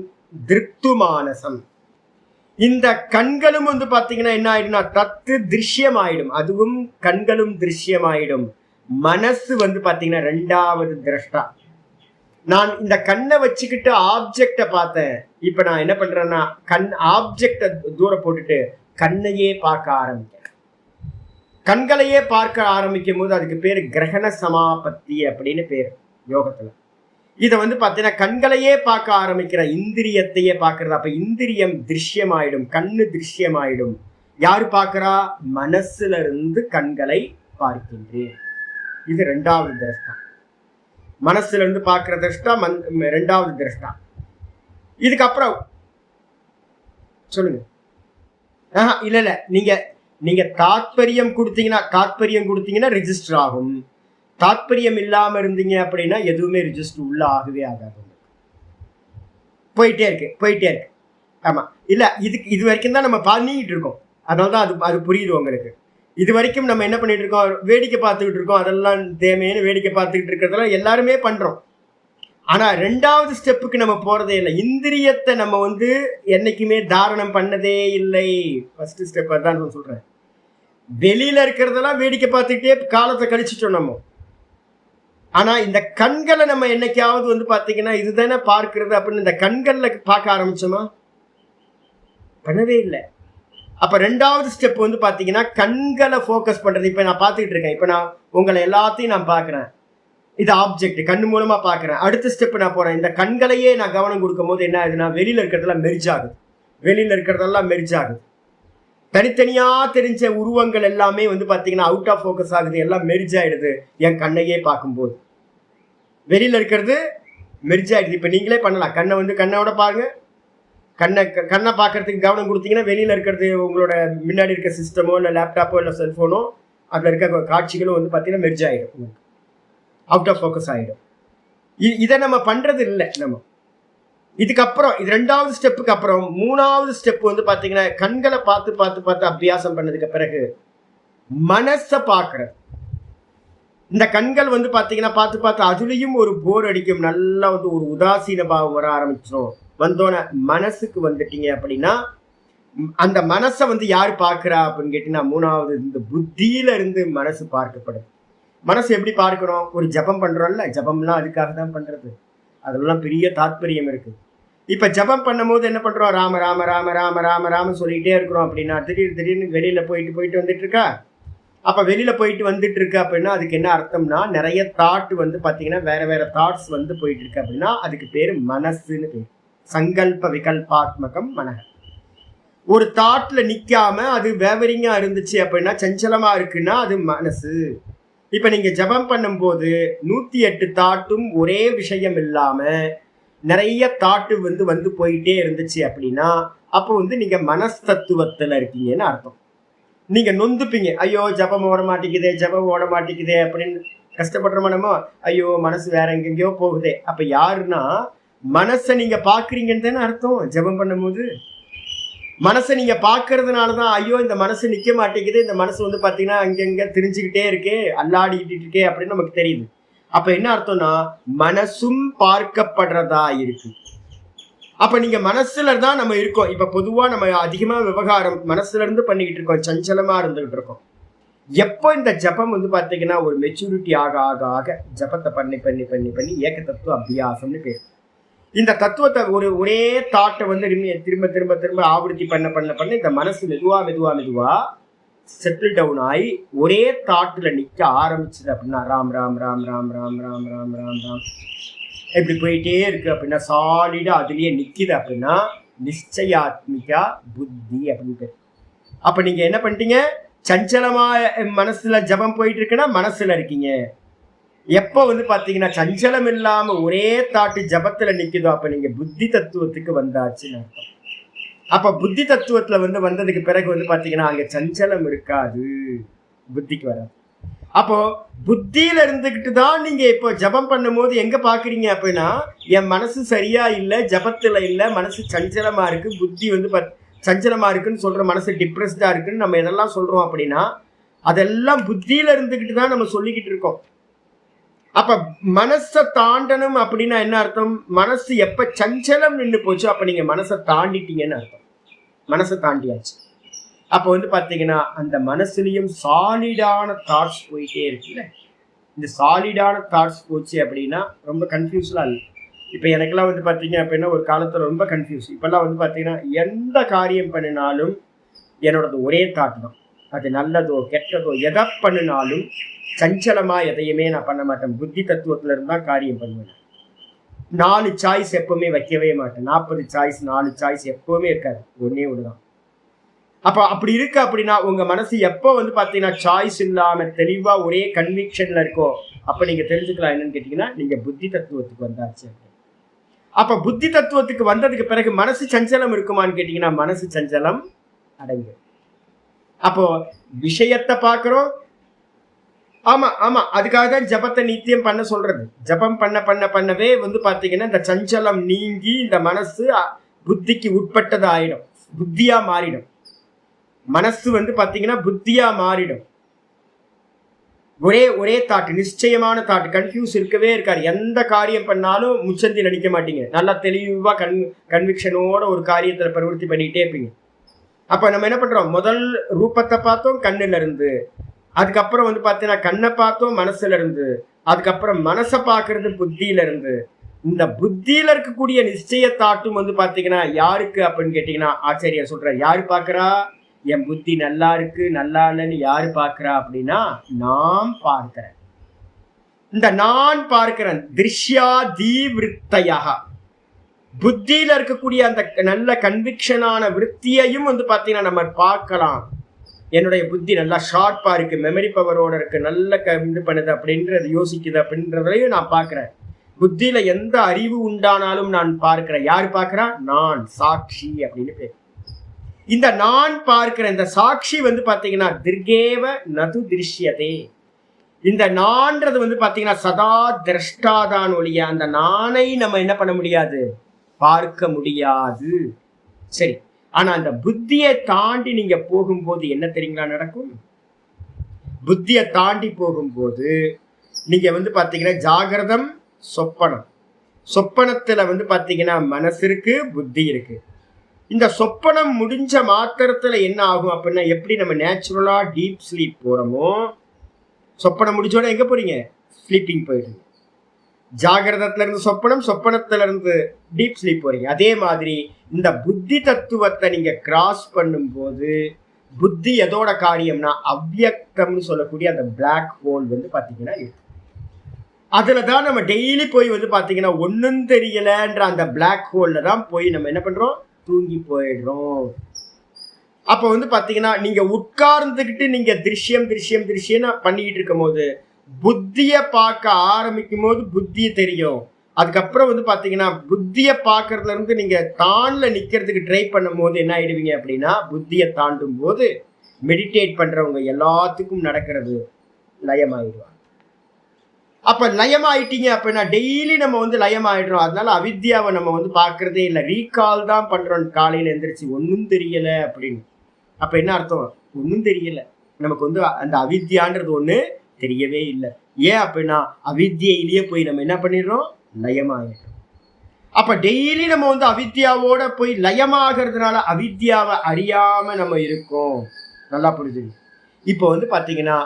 திருப்து மானசம். இந்த கண்களும் வந்து பாத்தீங்கன்னா என்ன ஆயிடும்னா தத்து திருஷ்யம் ஆயிடும், அதுவும் கண்களும் திருஷ்யம் ஆயிடும். மனசு வந்து பாத்தீங்கன்னா ரெண்டாவது திரஷ்டா. நான் இந்த கண்ணை வச்சுக்கிட்டு ஆப்ஜெக்ட பார்த்தேன். இப்ப நான் என்ன பண்றேன்னா ஆப்ஜெக்ட தூரம் போட்டுட்டு கண்ணையே பார்க்க ஆரம்பிக்கிறேன். கண்களையே பார்க்க ஆரம்பிக்கும் போது அதுக்கு பேரு கிரகண சமாபத்தி அப்படின்னு பேரு யோகத்துல. இதை வந்து பாத்தீங்கன்னா கண்களையே பார்க்க ஆரம்பிக்கிற, இந்திரியத்தையே பார்க்கறது. அப்ப இந்திரியம் திருஷ்யமாயிடும், கண்ணு திருஷ்யமாயிடும். யாரு பார்க்கிறா? மனசுல இருந்து கண்களை பார்க்கின்றேன். இது ரெண்டாவது திரஷ்டா. மனசுல இருந்து பார்க்கிற திரஷ்டா ரெண்டாவது திரஷ்டா. இதுக்கப்புறம் சொல்லுங்க. இல்ல நீங்க தாத்பரியம் கொடுத்தீங்கன்னா ரெஜிஸ்டர் ஆகும். தாத்பரியம் இல்லாம இருந்தீங்க அப்படின்னா எதுவுமே ரெஜிஸ்டர் உள்ள ஆகவே ஆகாது. போயிட்டே இருக்கு. ஆமா, இல்ல இது வரைக்கும் தான் நம்ம பண்ணிக்கிட்டு இருக்கோம். அதனாலதான் அது புரியுது உங்களுக்கு. இது வரைக்கும் நம்ம என்ன பண்ணிட்டு இருக்கோம்? வேடிக்கை பார்த்துக்கிட்டு இருக்கோம். அதெல்லாம் தேமையான வேடிக்கை பார்த்துக்கிட்டு இருக்கிறதெல்லாம் எல்லாருமே பண்றோம். ஆனா ரெண்டாவது ஸ்டெப்புக்கு நம்ம போறதே இல்லை. இந்திரியத்தை நம்ம வந்து என்னைக்குமே தாரணம் பண்ணதே இல்லை. ஃபர்ஸ்ட் ஸ்டெப் அதான் நான் சொல்றேன். வெளியில இருக்கிறதெல்லாம் வேடிக்கை பார்த்துக்கிட்டே காலத்தை கழிச்சுட்டோம். நம்ம ஆனா இந்த கண்களை நம்ம என்னைக்காவது வந்து பாத்தீங்கன்னா இதுதானே பார்க்கிறது அப்படின்னு இந்த கண்கள்ல பார்க்க ஆரம்பிச்சோமா? பண்ணவே இல்லை. அப்ப ரெண்டாவது ஸ்டெப் வந்து பாத்தீங்கன்னா கண்களை போக்கஸ் பண்றது. இப்ப நான் பாத்துக்கிட்டு இருக்கேன், இப்ப நான் உங்களை எல்லாத்தையும் நான் பாக்குறேன், இது ஆப்ஜெக்ட் கண்ணு மூலமா பாக்குறேன். அடுத்த ஸ்டெப் நான் போறேன், இந்த கண்களையே நான் கவனம் கொடுக்கும் போது என்ன ஆகுதுன்னா வெளியில இருக்கிறதெல்லாம் மெர்ஜ் ஆகுது, வெளியில இருக்கிறதெல்லாம் மெர்ஜ் ஆகுது. தனித்தனியா தெரிஞ்ச உருவங்கள் எல்லாமே வந்து பாத்தீங்கன்னா அவுட் ஆஃப் ஃபோக்கஸ் ஆகுது, எல்லாம் மெர்ஜ் ஆயிடுது. என் கண்ணையே பார்க்கும்போது வெளியில இருக்கிறது மெர்ஜ் ஆயிடுது. இப்ப நீங்களே பண்ணலாம், கண்ணை வந்து கண்ணோட பாருங்க, கண்ணை பார்க்கறதுக்கு கவனம் கொடுத்தீங்கன்னா வெளியில இருக்கிறது உங்களோட முன்னாடி இருக்க சிஸ்டமோ இல்லை லேப்டாப்போ இல்லை செல்போனோ அதில் இருக்க காட்சிகளும் வந்து பார்த்தீங்கன்னா மெர்ஜ் ஆகிடும், அவுட் ஆஃப் ஃபோக்கஸ் ஆகிடும். இதை நம்ம பண்றது இல்லை. நம்ம இதுக்கப்புறம் இது ரெண்டாவது ஸ்டெப்புக்கு அப்புறம் மூணாவது ஸ்டெப் வந்து பார்த்தீங்கன்னா கண்களை பார்த்து பார்த்து பார்த்து அபியாசம் பண்ணதுக்கு பிறகு மனசை பார்க்கறது. இந்த கண்கள் வந்து பார்த்தீங்கன்னா பார்த்து பார்த்து அதுலேயும் ஒரு போர் அடிக்கும், நல்லா வந்து ஒரு உதாசீன பாவம் வர ஆரம்பிச்சிடும். வந்தோன மனசுக்கு வந்துட்டீங்க அப்படின்னா அந்த மனசை வந்து யார் பார்க்கிறா அப்படின்னு கேட்டீங்கன்னா மூணாவது இந்த புத்தியில இருந்து மனசு பார்க்கப்படுது. மனசு எப்படி பார்க்கணும்? ஒரு ஜபம் பண்றோம்ல, ஜபம்லாம் அதுக்காக தான் பண்றது, அதெல்லாம் பெரிய தாத்பரியம் இருக்கு. இப்ப ஜபம் பண்ணும் போது என்ன பண்றோம்? ராம ராம ராம ராம ராம ராம சொல்லிட்டே இருக்கிறோம். அப்படின்னா திடீர்னு வெளியில போயிட்டு வந்துட்டு இருக்கா. அப்ப வெளியில போயிட்டு வந்துட்டு இருக்கு அப்படின்னா அதுக்கு என்ன அர்த்தம்னா நிறைய தாட் வந்து பாத்தீங்கன்னா வேற வேற தாட்ஸ் வந்து போயிட்டு இருக்கு அப்படின்னா அதுக்கு பேரு மனசுன்னு பேரு. சங்கல்ப விகல்பாத்மகம் மனக. ஒரு தாட்ல நிக்காம அது வேவரிங்கா இருந்துச்சு அப்படின்னா சஞ்சலமா இருக்குன்னா அது மனசு. இப்ப நீங்க ஜபம் பண்ணும் போது 108 தாட்டும் ஒரே விஷயம் இல்லாம நிறைய தாட்டு வந்து போயிட்டே இருந்துச்சு அப்படின்னா அப்போ வந்து நீங்க மனஸ்தத்துவத்துல இருக்கீங்கன்னு அர்த்தம். நீங்க நொந்துப்பீங்க, ஐயோ ஜபம் ஓட மாட்டேங்குதே அப்படின்னு கஷ்டப்படுற மனமோ, ஐயோ மனசு வேற எங்கெங்கயோ போகுதே. அப்ப யாருன்னா மனசை நீங்க பாக்குறீங்கன்னு தானே அர்த்தம். ஜபம் பண்ணும் போது மனசை நீங்க பாக்குறதுனாலதான் ஐயோ இந்த மனசு நிக்க மாட்டேங்குது, இந்த மனசு வந்து பாத்தீங்கன்னா அங்கங்க திரிஞ்சுக்கிட்டே இருக்கே, அல்லாடிக்கிட்டு இருக்கே அப்படின்னு நமக்கு தெரியுது. அப்ப என்ன அர்த்தம்னா மனசும் பார்க்கப்படுறதா இருக்கு. அப்ப நீங்க மனசுல தான் நம்ம இருக்கோம். இப்ப பொதுவா நம்ம அதிகமா விவகாரம் மனசுல இருந்து பண்ணிக்கிட்டு இருக்கோம், சஞ்சலமா இருந்துகிட்டு இருக்கோம். எப்போ இந்த ஜபம் வந்து பாத்தீங்கன்னா ஒரு மெச்சூரிட்டி ஆக ஆக ஆக ஜபத்தை பண்ணி பண்ணி பண்ணி பண்ணி ஏக தத்துவ அபியாசம்னு பேர். இந்த தத்துவத்தை ஒரே தாட்டை வந்து திரும்ப திரும்ப திரும்ப ஆவர்த்தி பண்ண பண்ண பண்ண இந்த மனசு மெதுவா மெதுவா மெதுவா செட்டில் டவுன் ஆகி ஒரே தாட்டுல நிக்க ஆரம்பிச்சது அப்படின்னா ராம் ராம் ராம் ராம் ராம் ராம் ராம் ராம் ராம் இப்படி போயிட்டே இருக்கு அப்படின்னா சாலிடா அதுலயே நிக்குது அப்படின்னா நிச்சயாத்மிகா புத்தி அப்படின்னு பேர். அப்ப நீங்க என்ன பண்ணிட்டீங்க? சஞ்சலமா மனசுல ஜபம் போயிட்டு இருக்குன்னா மனசுல இருக்கீங்க. எப்போ வந்து பாத்தீங்கன்னா சஞ்சலம் இல்லாம ஒரே தாட்டு ஜபத்துல நிக்குதோ அப்ப நீங்க புத்தி தத்துவத்துக்கு வந்தாச்சுன்னு அர்த்தம். அப்ப புத்தி தத்துவத்துல வந்ததுக்கு பிறகு வந்து பாத்தீங்கன்னா அங்க சஞ்சலம் இருக்காது, புத்திக்கு வராது. அப்போ புத்தியில இருந்துகிட்டு தான் நீங்க இப்போ ஜபம் பண்ணும் போது எங்க பாக்குறீங்க அப்படின்னா என் மனசு சரியா இல்லை, ஜபத்துல இல்லை, மனசு சஞ்சலமா இருக்கு, புத்தி வந்து சஞ்சலமா இருக்குன்னு சொல்ற, மனசு டிப்ரெஸ்டா இருக்குன்னு நம்ம எதெல்லாம் சொல்றோம் அப்படின்னா அதெல்லாம் புத்தியில இருந்துகிட்டு தான் நம்ம சொல்லிக்கிட்டு இருக்கோம். அப்ப மனசை தாண்டணும் அப்படின்னா என்ன அர்த்தம்? மனசு எப்ப சஞ்சலம் நின்று போச்சோ அப்ப நீங்க மனசை தாண்டிட்டீங்கன்னு அர்த்தம். மனசை தாண்டியாச்சு. அப்ப வந்து பாத்தீங்கன்னா அந்த மனசுலயும் சாலிடான தாட்ஸ் போயிட்டே இருக்குல்ல. இந்த சாலிடான தாட்ஸ் போச்சு அப்படின்னா ரொம்ப கன்ஃபியூஸ்லாம் இல்லை. இப்ப எனக்கெல்லாம் வந்து பாத்தீங்க அப்படின்னா ஒரு காலத்துல ரொம்ப கன்ஃபியூஸ். இப்பெல்லாம் வந்து பாத்தீங்கன்னா எந்த காரியம் பண்ணினாலும் என்னோடது ஒரே தாட் தான். அது நல்லதோ கெட்டதோ எதை பண்ணினாலும் சஞ்சலமா எதையுமே நான் பண்ண மாட்டேன். புத்தி தத்துவத்துல இருந்தா காரியம் பண்ணுவேன். 4 சாய்ஸ் எப்பவுமே வைக்கவே மாட்டேன். 40 சாய்ஸ் 4 சாய்ஸ் எப்பவுமே இருக்காது, ஒன்னே ஒண்ணுதான். அப்ப அப்படி இருக்கு அப்படின்னா உங்க மனசு எப்போ வந்து பாத்தீங்கன்னா சாய்ஸ் இல்லாம தெளிவா ஒரே கன்விக்ஷன்ல இருக்கோ அப்ப நீங்க தெரிஞ்சுக்கலாம் என்னன்னு கேட்டீங்கன்னா நீங்க புத்தி தத்துவத்துக்கு வந்தாச்சு. அப்ப புத்தி தத்துவத்துக்கு வந்ததுக்கு பிறகு மனசு சஞ்சலம் இருக்குமான்னு கேட்டீங்கன்னா மனசு சஞ்சலம் அடங்கு. அப்போ விஷயத்தை பாக்குறோம். ஆமா ஆமா, அதுக்காக தான் ஜபத்தை நித்தியம் பண்ண சொல்றது. ஜபம் பண்ணவே வந்து பாத்தீங்கன்னா இந்த சஞ்சலம் நீங்கி இந்த மனசு புத்திக்கு உட்பட்டது ஆயிடும், புத்தியா மாறிடும். மனசு வந்து பாத்தீங்கன்னா புத்தியா மாறிடும். ஒரே தாட்டு, நிச்சயமான தாட்டு, கன்ஃபியூஸ் இருக்கவே இருக்காது. எந்த காரியம் பண்ணாலும் முச்சந்தில் நினைக்க மாட்டீங்க. நல்லா தெளிவா கன்விக்ஷனோட ஒரு காரியத்துல பிரவருத்தி பண்ணிட்டே இருப்பீங்க. அப்ப நம்ம என்ன பண்றோம்? முதல் ரூபத்தை பார்த்தோம் கண்ணுல இருந்து, அதுக்கப்புறம் வந்து பார்த்தீங்கன்னா கண்ணை பார்த்தோம் மனசுல இருந்து, அதுக்கப்புறம் மனசை பார்க்கறது புத்தியில இருந்து. இந்த புத்தியில இருக்கக்கூடிய நிச்சயத்தாட்டும் வந்து பார்த்தீங்கன்னா யாருக்கு அப்படின்னு கேட்டீங்கன்னா ஆச்சாரியர் சொல்றார், யாரு பார்க்கறா? என் புத்தி நல்லா இருக்கு நல்லா இல்லைன்னு யாரு பார்க்கறா அப்படின்னா நான் பார்க்கிறேன். இந்த நான் பார்க்கிறேன் திருஷ்யா தீவிருத்தையா, புத்தியில இருக்கக்கூடிய அந்த நல்ல கன்விக்ஷனான விருத்தியையும் வந்து பார்த்தீங்கன்னா நம்ம பார்க்கலாம். என்னுடைய புத்தி நல்லா ஷார்ப்பா இருக்கு, மெமரி பவரோட இருக்கு, நல்ல இது பண்ணுது அப்படின்றது யோசிக்குது அப்படின்றதையும் நான் பார்க்கிறேன். புத்தியில எந்த அறிவு உண்டானாலும் நான் பார்க்கிறேன். யாரு பார்க்கிறா? நான் சாட்சி அப்படின்னு பேர். இந்த நான் பார்க்கிற இந்த சாட்சி வந்து பாத்தீங்கன்னா திருகேவ நது திருஷ்யதே. இந்த நான்றது வந்து பாத்தீங்கன்னா சதா திரஷ்டாதான் ஒழிய அந்த நானை நம்ம என்ன பண்ண முடியாது, பார்க்க முடியாது. சரி, ஆனா அந்த புத்தியை தாண்டி நீங்க போகும்போது என்ன தெரியுங்களா நடக்கும்? புத்தியை தாண்டி போகும்போது நீங்க வந்து பாத்தீங்கன்னா ஜாகிரதம் சொப்பனம், சொப்பனத்துல வந்து பாத்தீங்கன்னா மனசு இருக்கு புத்தி இருக்கு. இந்த சொப்பனம் முடிஞ்ச மாத்திரத்துல என்ன ஆகும் அப்படின்னா, எப்படி நம்ம நேச்சுரலா டீப் ஸ்லீப் போறோமோ, சொப்பனம் முடிச்சோட எங்க போறீங்க? ஸ்லீப்பிங் போயிடுங்க. ஜாகிரதத்துல இருந்து சொப்பனம், சொப்பனத்துல இருந்து டீப் ஸ்லீப் போறீங்க. அதே மாதிரி இந்த புத்தி தத்துவத்தை நீங்க கிராஸ் பண்ணும் போது, புத்தி எதோட காரியம்னா அவ்யக்தம்னு சொல்லக்கூடிய அந்த பிளாக் ஹோல் வந்து பாத்தீங்கன்னா இருக்கு. அதுலதான் நம்ம டெய்லி போய் வந்து பாத்தீங்கன்னா ஒன்னும் தெரியலன்ற அந்த பிளாக் ஹோல்ல தான் போய் நம்ம என்ன பண்றோம், தூங்கி போயிடுறோம். அப்ப வந்து பாத்தீங்கன்னா நீங்க உட்கார்ந்துகிட்டு நீங்க திருஷ்யம் திருஷ்யம் திருஷ்யம் பண்ணிக்கிட்டு இருக்கும் போது புத்திய பார்க்க ஆரம்பிக்கும் போது புத்திய தெரியும். அதுக்கப்புறம் வந்து பாத்தீங்கன்னா புத்திய பார்க்கறதுல இருந்து நீங்க தான்ல நிக்கிறதுக்கு ட்ரை பண்ணும் போது என்ன ஆயிடுவீங்க அப்படின்னா, புத்திய தாண்டும் போது மெடிடேட் பண்றவங்க எல்லாத்துக்கும் நடக்கிறது லயமாயிடுவாங்க. அப்ப லயமாயிட்டீங்க அப்படின்னா டெய்லி நம்ம வந்து லயமாயிடுறோம். அதனால அவித்யாவை நம்ம வந்து பார்க்கறதே இல்லை, ரீகால் தான் பண்றோம். காலையில எந்திரிச்சு ஒன்னும் தெரியல அப்படின்னு. அப்ப என்ன அர்த்தம்? ஒன்னும் தெரியல, நமக்கு வந்து அந்த அவித்யான்றது ஒண்ணு தெரியவே இல்லை. ஏன் அப்படின்னா அவித்யிலேயே போய் நம்ம என்ன பண்ணிடுறோம், லயமாயிடுறோம். அப்ப டெய்லி நம்ம வந்து அவித்யாவோட போய் லயமாகிறதுனால அவித்யாவை அறியாம நம்ம இருக்கோம். நல்லா புரிஞ்சுங்க. இப்போ வந்து பாத்தீங்கன்னா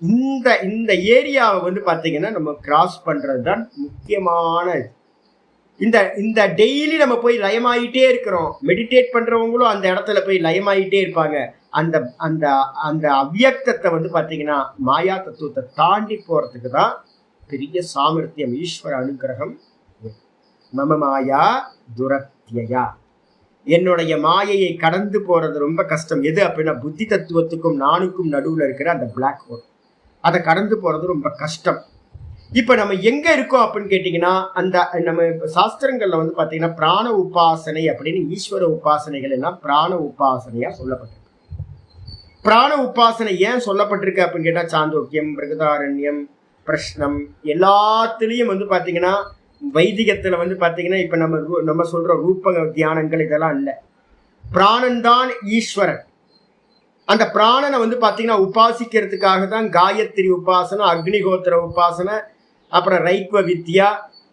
இந்த இந்த ஏரியாவை வந்து பாத்தீங்கன்னா நம்ம கிராஸ் பண்றது தான் முக்கியமான. இந்த இந்த டெய்லி நம்ம போய் லயமாயிட்டே இருக்கிறோம். மெடிடேட் பண்றவங்களும் அந்த இடத்துல போய் லயமாயிட்டே இருப்பாங்க. அந்த அந்த அந்த அவ்யக்தத்தை வந்து பாத்தீங்கன்னா மாயா தத்துவத்தை தாண்டி போறதுக்கு தான் பெரிய சாமர்த்தியம், ஈஸ்வர அனுகிரகம். மம மாயா துரத்யா, என்னுடைய மாயையை கடந்து போறது ரொம்ப கஷ்டம். எது அப்படின்னா புத்தி தத்துவத்துக்கும் நானுக்கும் நடுவுல இருக்கிற அந்த பிளாக் ஹோல், அதை கடந்து போறது ரொம்ப கஷ்டம். இப்ப நம்ம எங்க இருக்கோம் அப்படின்னு கேட்டீங்கன்னா, அந்த நம்ம சாஸ்திரங்கள்ல வந்து பாத்தீங்கன்னா பிராண உபாசனை அப்படின்னு ஈஸ்வர உபாசனைகள் எல்லாம் பிராண உபாசனையா சொல்லப்பட்டிருக்கு. பிராண உபாசனை ஏன் சொல்லப்பட்டிருக்கு அப்படின்னு கேட்டா, சாந்தோக்கியம், பிருகதாரண்யம், பிரஷ்னம் எல்லாத்துலயும் வந்து பாத்தீங்கன்னா வைதிகத்துல வந்து பாத்தீங்கன்னா இப்ப நம்ம சொல்ற ரூப தியானங்கள் இதெல்லாம் இல்லை. பிராணன் தான் ஈஸ்வரன். அந்த பிராணனை வந்து பாத்தீங்கன்னா உபாசிக்கிறதுக்காக தான் காயத்ரி உபாசனை, அக்னிகோத்திர உபாசனை, அப்புறம் ரைத்வ வித்யா,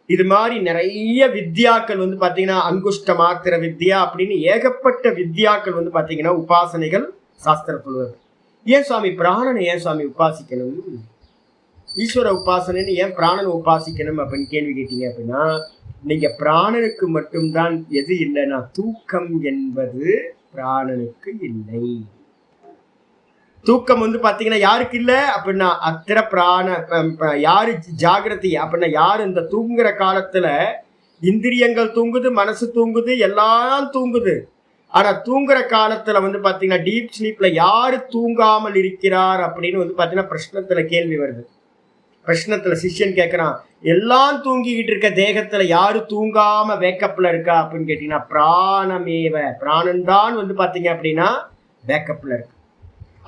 இது மாதிரி நிறைய வித்யாக்கள் வந்து பாத்தீங்கன்னா அங்குஷ்ட மாத்திர வித்யா அப்படின்னு ஏகப்பட்ட வித்யாக்கள் வந்து பாத்தீங்கன்னா உபாசனைகள் சாஸ்திரத்துல. ஏன் சுவாமி பிராணனை ஏன் சுவாமி உபாசிக்கணும், ஈஸ்வர உபாசனைன்னு ஏன் பிராணனை உபாசிக்கணும் அப்படின்னு கேள்வி கேட்டீங்க அப்படின்னா, நீங்க பிராணனுக்கு மட்டும்தான் எது இல்லைன்னா தூக்கம் என்பது பிராணனுக்கு இல்லை. தூக்கம் வந்து பாத்தீங்கன்னா யாருக்கு இல்ல அப்படின்னா அத்திர பிராண யாரு ஜாகிரதி அப்படின்னா யாரு இந்த தூங்குற காலத்துல இந்திரியங்கள் தூங்குது, மனசு தூங்குது, எல்லாம் தூங்குது. ஆனா தூங்குற காலத்துல வந்து பாத்தீங்கன்னா டீப் ஸ்லீப்ல யாரு தூங்காமல் இருக்கிறார் அப்படின்னு வந்து பாத்தீங்கன்னா பிரஷ்னத்துல கேள்வி வருது. பிரஷ்னத்துல சிஷ்யன் கேட்கறான், எல்லாம் தூங்கிக்கிட்டு இருக்க தேகத்துல யாரு தூங்காம வேக்கப்ல இருக்கா அப்படின்னு கேட்டீங்கன்னா பிராணமேவ, பிராணன் தான் வந்து பாத்தீங்க அப்படின்னா வேக்கப்ல இருக்கு.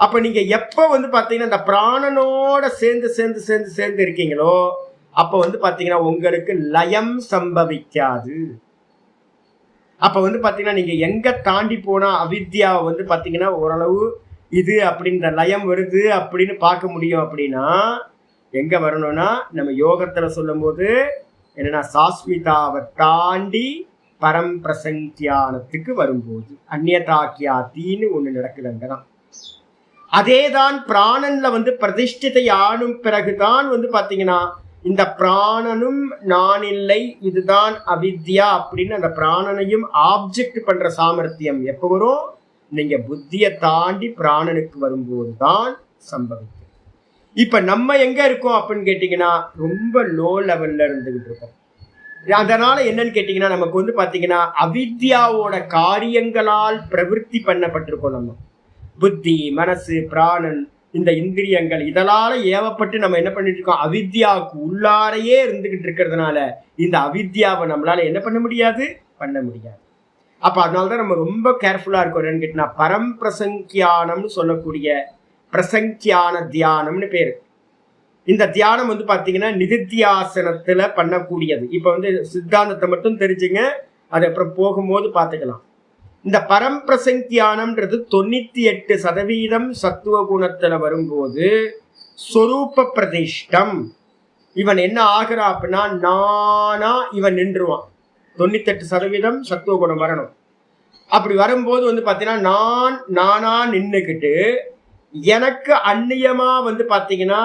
அப்ப நீங்க எப்ப வந்து பாத்தீங்கன்னா இந்த பிராணனோட சேர்ந்து சேர்ந்து சேர்ந்து சேர்ந்து இருக்கீங்களோ அப்ப வந்து பாத்தீங்கன்னா உங்களுக்கு லயம் சம்பவிக்காது. அப்ப வந்து பாத்தீங்கன்னா நீங்க எங்க தாண்டி போனா அவித்யாவை வந்து பாத்தீங்கன்னா ஓரளவு இது அப்படின்ற லயம் வருது அப்படின்னு பார்க்க முடியும் அப்படின்னா எங்க வரணும்னா நம்ம யோகத்துல சொல்லும் போது என்னன்னா சாஸ்மிதாவை தாண்டி பரம் பிரசங்கியானத்துக்கு வரும்போது அந்நியதாக்கியாத்தின்னு ஒண்ணு நடக்குது. அங்கதான் அதேதான் பிராணன்ல வந்து பிரதிஷ்டிதை ஆனும் பிறகுதான் வந்து பாத்தீங்கன்னா இந்த பிராணனும் நான் இல்லை, இதுதான் அவித்யா அப்படின்னு அந்த பிராணனையும் ஆப்ஜெக்ட் பண்ற சாமர்த்தியம் எப்போ வரும்? நீங்க புத்தியை தாண்டி பிராணனுக்கு வரும்போது தான் சம்பவிக்கும். இப்ப நம்ம எங்க இருக்கோம் அப்படின்னு கேட்டீங்கன்னா ரொம்ப லோ லெவல்ல இருந்துகிட்டு இருக்கோம். அதனால என்னன்னு கேட்டீங்கன்னா நமக்கு வந்து பாத்தீங்கன்னா அவித்யாவோட காரியங்களால் பிரவிற்த்தி பண்ணப்பட்டிருக்கோம். நம்ம புத்தி, மனசு, பிராணன், இந்த இந்திரியங்கள் இதனால ஏவப்பட்டு நம்ம என்ன பண்ணிட்டு இருக்கோம்? அவித்யாவுக்கு உள்ளாரையே இருந்துகிட்டு இருக்கிறதுனால இந்த அவித்யாவை நம்மளால என்ன பண்ண முடியாது? பண்ண முடியாது. அப்ப அதனாலதான் நம்ம ரொம்ப கேர்ஃபுல்லா இருக்கோம். என்னன்னு கேட்டீங்கன்னா பரம்பிரசங்கியானம்னு சொல்லக்கூடிய பிரசங்கியான தியானம்னு பேரு. இந்த தியானம் வந்து பாத்தீங்கன்னா நிதித்தியாசனத்துல பண்ணக்கூடியது. இப்ப வந்து சித்தாந்தத்தை மட்டும் தெரிஞ்சுங்க, அது அப்புறம் போகும்போது பார்த்துக்கலாம். இந்த பரம்பிரசங்கியானம்ன்றது 98% சத்துவ குணத்துல வரும்போது சொரூப பிரதிஷ்டம். இவன் என்ன ஆகிறா அப்படின்னா நானா இவன் நின்றுவான். 98% சத்துவ குணம் வரணும். அப்படி வரும்போது வந்து பாத்தீங்கன்னா நானா நின்னுக்கிட்டு எனக்கு அந்நியமா வந்து பாத்தீங்கன்னா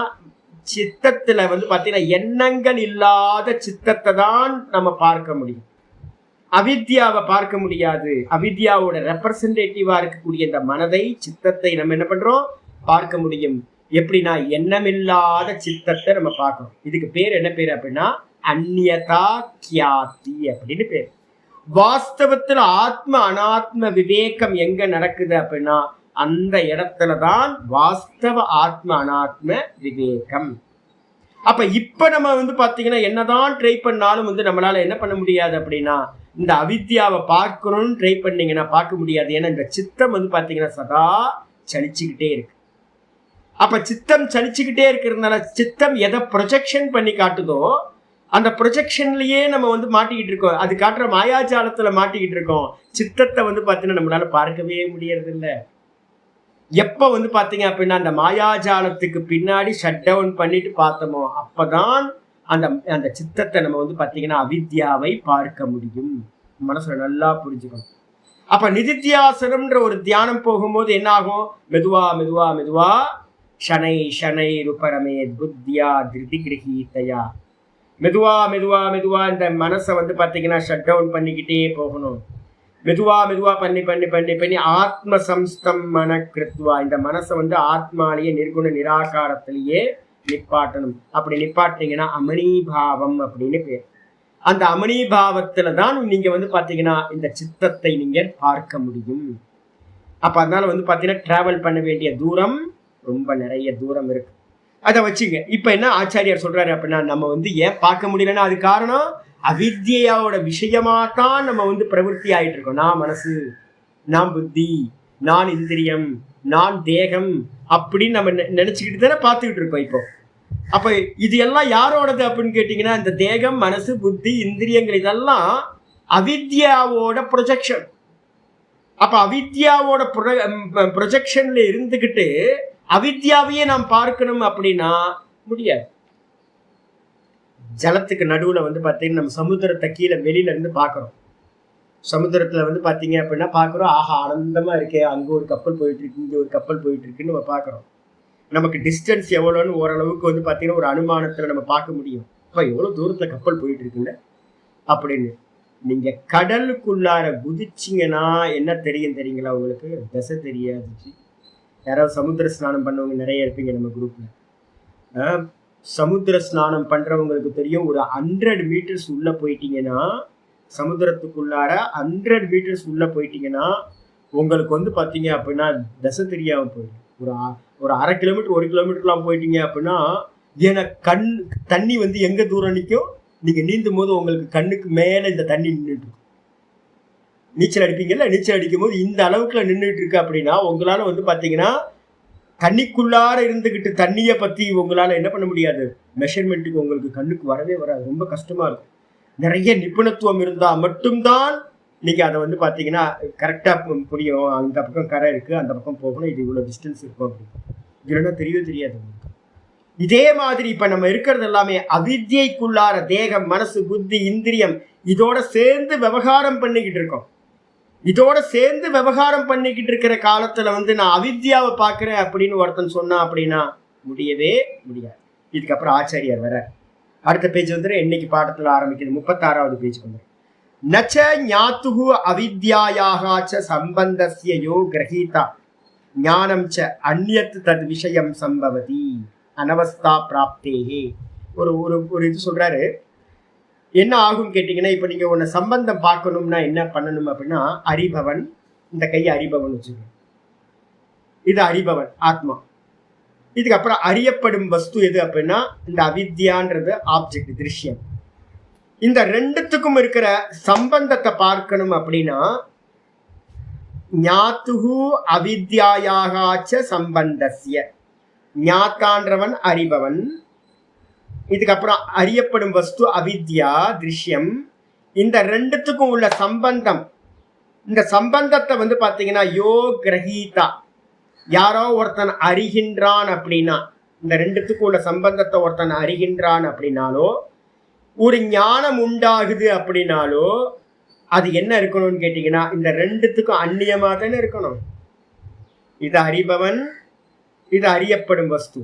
சித்தத்துல வந்து பாத்தீங்கன்னா எண்ணங்கள் இல்லாத சித்தத்தை தான் நம்ம பார்க்க முடியும். அவித்யாவை பார்க்க முடியாது. அவித்யாவோட ரெப்ரசன்டேட்டிவா இருக்கக்கூடிய இந்த மனதை, சித்தத்தை நம்ம என்ன பண்றோம்? பார்க்க முடியும். எப்படின்னா எண்ணமில்லாத சித்தத்தை நம்ம பார்க்கணும். இதுக்கு பேர் என்ன பேர் அப்படின்னா அந்நியதா கியாதி அப்படின்னு பேர். வாஸ்தவத்துல ஆத்ம அனாத்ம விவேகம் எங்க நடக்குது அப்படின்னா அந்த இடத்துலதான் வாஸ்தவ ஆத்ம அனாத்ம விவேகம். அப்ப இப்ப நம்ம வந்து பாத்தீங்கன்னா என்னதான் ட்ரை பண்ணாலும் வந்து நம்மளால என்ன பண்ண முடியாது அப்படின்னா இந்த அவித்யாவை பார்க்கணும்னு ட்ரை பண்ணீங்கன்னா பார்க்க முடியாது. ஏன்னா இந்த சித்தம் வந்து பாத்தீங்கன்னா சதா சலிச்சுக்கிட்டே இருக்கு. அப்ப சித்தம் சலிச்சுக்கிட்டே இருக்கிறதுனால சித்தம் எதை ப்ரொஜெக்ஷன் பண்ணி காட்டுதோ அந்த ப்ரொஜெக்ஷன்லயே நம்ம வந்து மாட்டிக்கிட்டு இருக்கோம். அது காட்டுற மாயாஜாலத்துல மாட்டிக்கிட்டு இருக்கோம். சித்தத்தை வந்து பாத்தீங்கன்னா நம்மளால பார்க்கவே முடியறது இல்லை. எப்ப வந்து பாத்தீங்க அப்படின்னா அந்த மாயாஜாலத்துக்கு பின்னாடி ஷட் டவுன் பண்ணிட்டு பார்த்தோமோ அப்பதான் அந்த அந்த சித்தத்தை நம்ம வந்து பாத்தீங்கன்னா அவித்யாவை பார்க்க முடியும். மனசுல நல்லா புரிஞ்சுக்கணும். அப்ப நிதித்தியாசனம்ன்ற ஒரு தியானம் போகும்போது என்ன ஆகும்? மெதுவா மெதுவா மெதுவா ஷனை ஷனை ருபரமே புத்தியா திருதி கிரகீதையா மெதுவா மெதுவா மெதுவா இந்த மனசை வந்து பாத்தீங்கன்னா ஷட் டவுன் பண்ணிக்கிட்டே போகணும். மெதுவா மெதுவா பண்ணி பண்ணி பண்ணி பண்ணி ஆத்ம சம்ஸ்தம் மன கிருத்வா இந்த மனசை வந்து ஆத்மாலேயே நிர்குண நிராகாரத்திலேயே நிப்பாட்டணும். அப்படி நிப்பாட்டினீங்கன்னா அமணிபாவம் அப்படின்னு பேர். அந்த அமணிபாவத்துல தான் நீங்க வந்து பாத்தீங்கன்னா இந்த சித்தத்தை நீங்க பார்க்க முடியும். அப்ப அதனால வந்து பாத்தீங்கன்னா டிராவல் பண்ண வேண்டிய தூரம் ரொம்ப நிறைய தூரம் இருக்கு. அதை வச்சுங்க. இப்ப என்ன ஆச்சாரியார் சொல்றாரு அப்படின்னா நம்ம வந்து ஏன் பார்க்க முடியலன்னா அது காரணம் அவித்யாவோட விஷயமா தான் நம்ம வந்து பிரவருத்தி ஆயிட்டு இருக்கோம். நான் மனசு, நான் புத்தி, நான் இந்திரியம், நான் தேகம் அப்படின்னு நம்ம நினைச்சுக்கிட்டு தானே பார்த்துக்கிட்டு இருக்கோம் இப்போ. அப்ப இது எல்லாம் யாரோடது அப்படின்னு கேட்டீங்கன்னா இந்த தேகம், மனசு, புத்தி, இந்திரியங்கள் இதெல்லாம் அவித்யாவோட ப்ரொஜெக்ஷன். அப்ப அவித்யாவோட ப்ரொஜெக்ஷன்ல இருந்துகிட்டு அவித்யாவையே நாம் பார்க்கணும் அப்படின்னா முடியாது. ஜலத்துக்கு நடுவுல வந்து பாத்தீங்கன்னா நம்ம சமுத்திரத்தை கீழே வெளியில இருந்து பாக்குறோம். சமுத்திரத்துல வந்து பாத்தீங்க அப்படின்னா பாக்குறோம், ஆஹா ஆனந்தமா இருக்கே, அங்க ஒரு கப்பல் போயிட்டு இருக்கு, இங்க ஒரு கப்பல் போயிட்டு இருக்குன்னு நம்ம பாக்குறோம். நமக்கு டிஸ்டன்ஸ் எவ்வளோன்னு ஓரளவுக்கு வந்து பாத்தீங்கன்னா ஒரு அனுமானத்துல நம்ம பார்க்க முடியும். அப்ப எவ்வளவு தூரத்துல கப்பல் போயிட்டு இருக்குல்ல அப்படின்னு. நீங்க கடலுக்குள்ளார குதிச்சிங்கன்னா என்ன தெரியும் தெரியுங்களா? உங்களுக்கு திசை தெரியாது. யாராவது சமுத்திர ஸ்நானம் பண்ணவங்க நிறைய இருப்பீங்க நம்ம குரூப்ல. சமுத்திர ஸ்நானம் பண்றவங்களுக்கு தெரியும். ஒரு 100 மீட்டர்ஸ் உள்ள போயிட்டீங்கன்னா, சமுத்திரத்துக்குள்ளார 100 மீட்டர்ஸ் உள்ள போயிட்டீங்கன்னா உங்களுக்கு வந்து பாத்தீங்க அப்படின்னா திசை தெரியாம போயிடும். ஒரு 1/2 கிலோமீட்டர் 1 கிலோமீட்டர்லாம் போயிட்டீங்க அப்படின்னா ஏன்னா தண்ணி வந்து எங்க தூரம் நிற்கும்? நீங்க நீந்தும் போது உங்களுக்கு கண்ணுக்கு மேல இந்த தண்ணி நின்றுட்டு இருக்கும். நீச்சல் அடிப்பீங்கல்ல, நீச்சல் அடிக்கும் போது இந்த அளவுக்குள்ள நின்றுட்டு இருக்கு அப்படின்னா உங்களால வந்து பாத்தீங்கன்னா தண்ணிக்குள்ளார இருந்துகிட்டு தண்ணியை பத்தி உங்களால என்ன பண்ண முடியாது, மெஷர்மெண்ட்டுக்கு உங்களுக்கு கண்ணுக்கு வரவே வராது. ரொம்ப கஷ்டமா இருக்கும். நிறைய நிபுணத்துவம் இருந்தா மட்டும்தான் நீங்க அதை வந்து பாத்தீங்கன்னா கரெக்டா புரியும். அந்த பக்கம் கரை இருக்கு, அந்த பக்கம் போகணும், இது இவ்வளவு டிஸ்டன்ஸ் இருக்கும் அப்படின்னு. இல்லைன்னா தெரியவே தெரியாது உங்களுக்கு. இதே மாதிரி இப்ப நம்ம இருக்கிறது எல்லாமே அவித்யைக்குள்ளார தேகம், மனசு, புத்தி, இந்திரியம் இதோட சேர்ந்து விவகாரம் பண்ணிக்கிட்டு இருக்கோம். இதோட சேர்ந்து விவகாரம் பண்ணிக்கிட்டு இருக்கிற காலத்துல நான் அவித்யாவை பார்க்கிறேன் அப்படின்னு ஒருத்தன் சொன்னா அப்படின்னா முடியவே முடியாது. இதுக்கப்புறம் ஆச்சாரியர் வர அடுத்த பேஜ் இன்னைக்கு பாடத்துல ஆரம்பிக்குது. 36வது பேஜ் நச்ச ஞாத்துஹு அவித்யாயாஹ சம்பந்தஸ்ய யோ கிரஹீதா ஞானம் ச அந்யத் தத் விஷயம் சம்பவதி அனவஸ்தா பிராப்தேஹே. ஒரு ஒரு இது சொல்றாரு. என்ன ஆகும் கேட்டீங்கன்னா, இப்ப நீங்க உன்னை சம்பந்தம் பார்க்கணும்னா என்ன பண்ணணும் அப்படின்னா, அறிபவன், இந்த கையை அறிபவன் வச்சுக்கணும். இது அறிபவன் ஆத்மா. இதுக்கப்புறம் அறியப்படும் வஸ்து எது அப்படின்னா இந்த அவித்யான்றது ஆப்ஜெக்ட், திருஷ்யம். இந்த ரெண்டுத்துக்கும் இருக்கிற சம்பந்தத்தை பார்க்கணும் அப்படின்னா ஞாத்துஹு அவித்யாயாகாச்ச சம்பந்தஸ்ய. ஞாத்தான்றவன் அறிபவன், இதுக்கப்புறம் அறியப்படும் வஸ்து அவித்யா திருஷ்யம். இந்த ரெண்டுத்துக்கும் உள்ள சம்பந்தம், இந்த சம்பந்தத்தை பாத்தீங்கன்னா யோ கிரஹீதா, யாரோ ஒருத்தன் அறிகின்றான் அப்படின்னா, இந்த ரெண்டுத்துக்கும் உள்ள சம்பந்தத்தை ஒருத்தன் அறிகின்றான் அப்படின்னாலோ, ஒரு ஞானம் உண்டாகுது அப்படின்னாலோ அது என்ன இருக்கணும்னு கேட்டீங்கன்னா இந்த ரெண்டுத்துக்கும் அந்நியமா தானே இருக்கணும். இது அறிபவன், இது அறியப்படும் வஸ்து.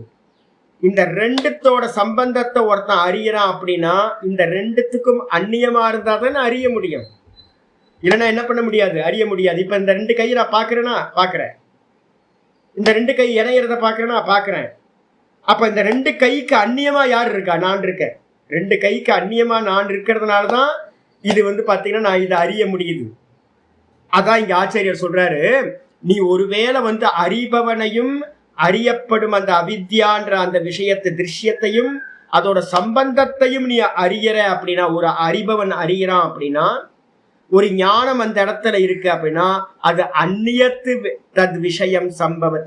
இந்த ரெண்டுத்தோட சம்பந்தத்தை ஒருத்தன் அறியறான் அப்படின்னா இந்த ரெண்டுத்துக்கும் அந்நியமா இருந்தா தானே அறிய முடியும். இல்லைன்னா என்ன பண்ண முடியாது, அறிய முடியாது. இப்ப இந்த ரெண்டு கையை நான் பாக்குறேன்னா பாக்குறேன், இந்த ரெண்டு கை இணையறத பாக்குறேன்னா பாக்குறேன். அப்ப இந்த ரெண்டு கைக்கு அந்நியமா யார் இருக்கா? நான் இருக்கேன். ரெண்டு கைக்கு அந்நியமா நான் இருக்கிறதுனாலதான் இது பாத்தீங்கன்னா நான் இதை அறிய முடியுது. அதான் இங்க ஆச்சாரியர் சொல்றாரு, நீ ஒருவேளை அறிபவனையும் அறியப்படும் அந்த அவித்யான்ற அந்த விஷயத்தை திருஷ்யத்தையும் அதோட சம்பந்தத்தையும் நீ அறியற அப்படின்னா, ஒரு அறிபவன் அறிகிறான் அப்படின்னா, ஒரு ஞானம் அந்த இடத்துல இருக்கு அப்படின்னா அது அந்நியத்து தத் விஷயம்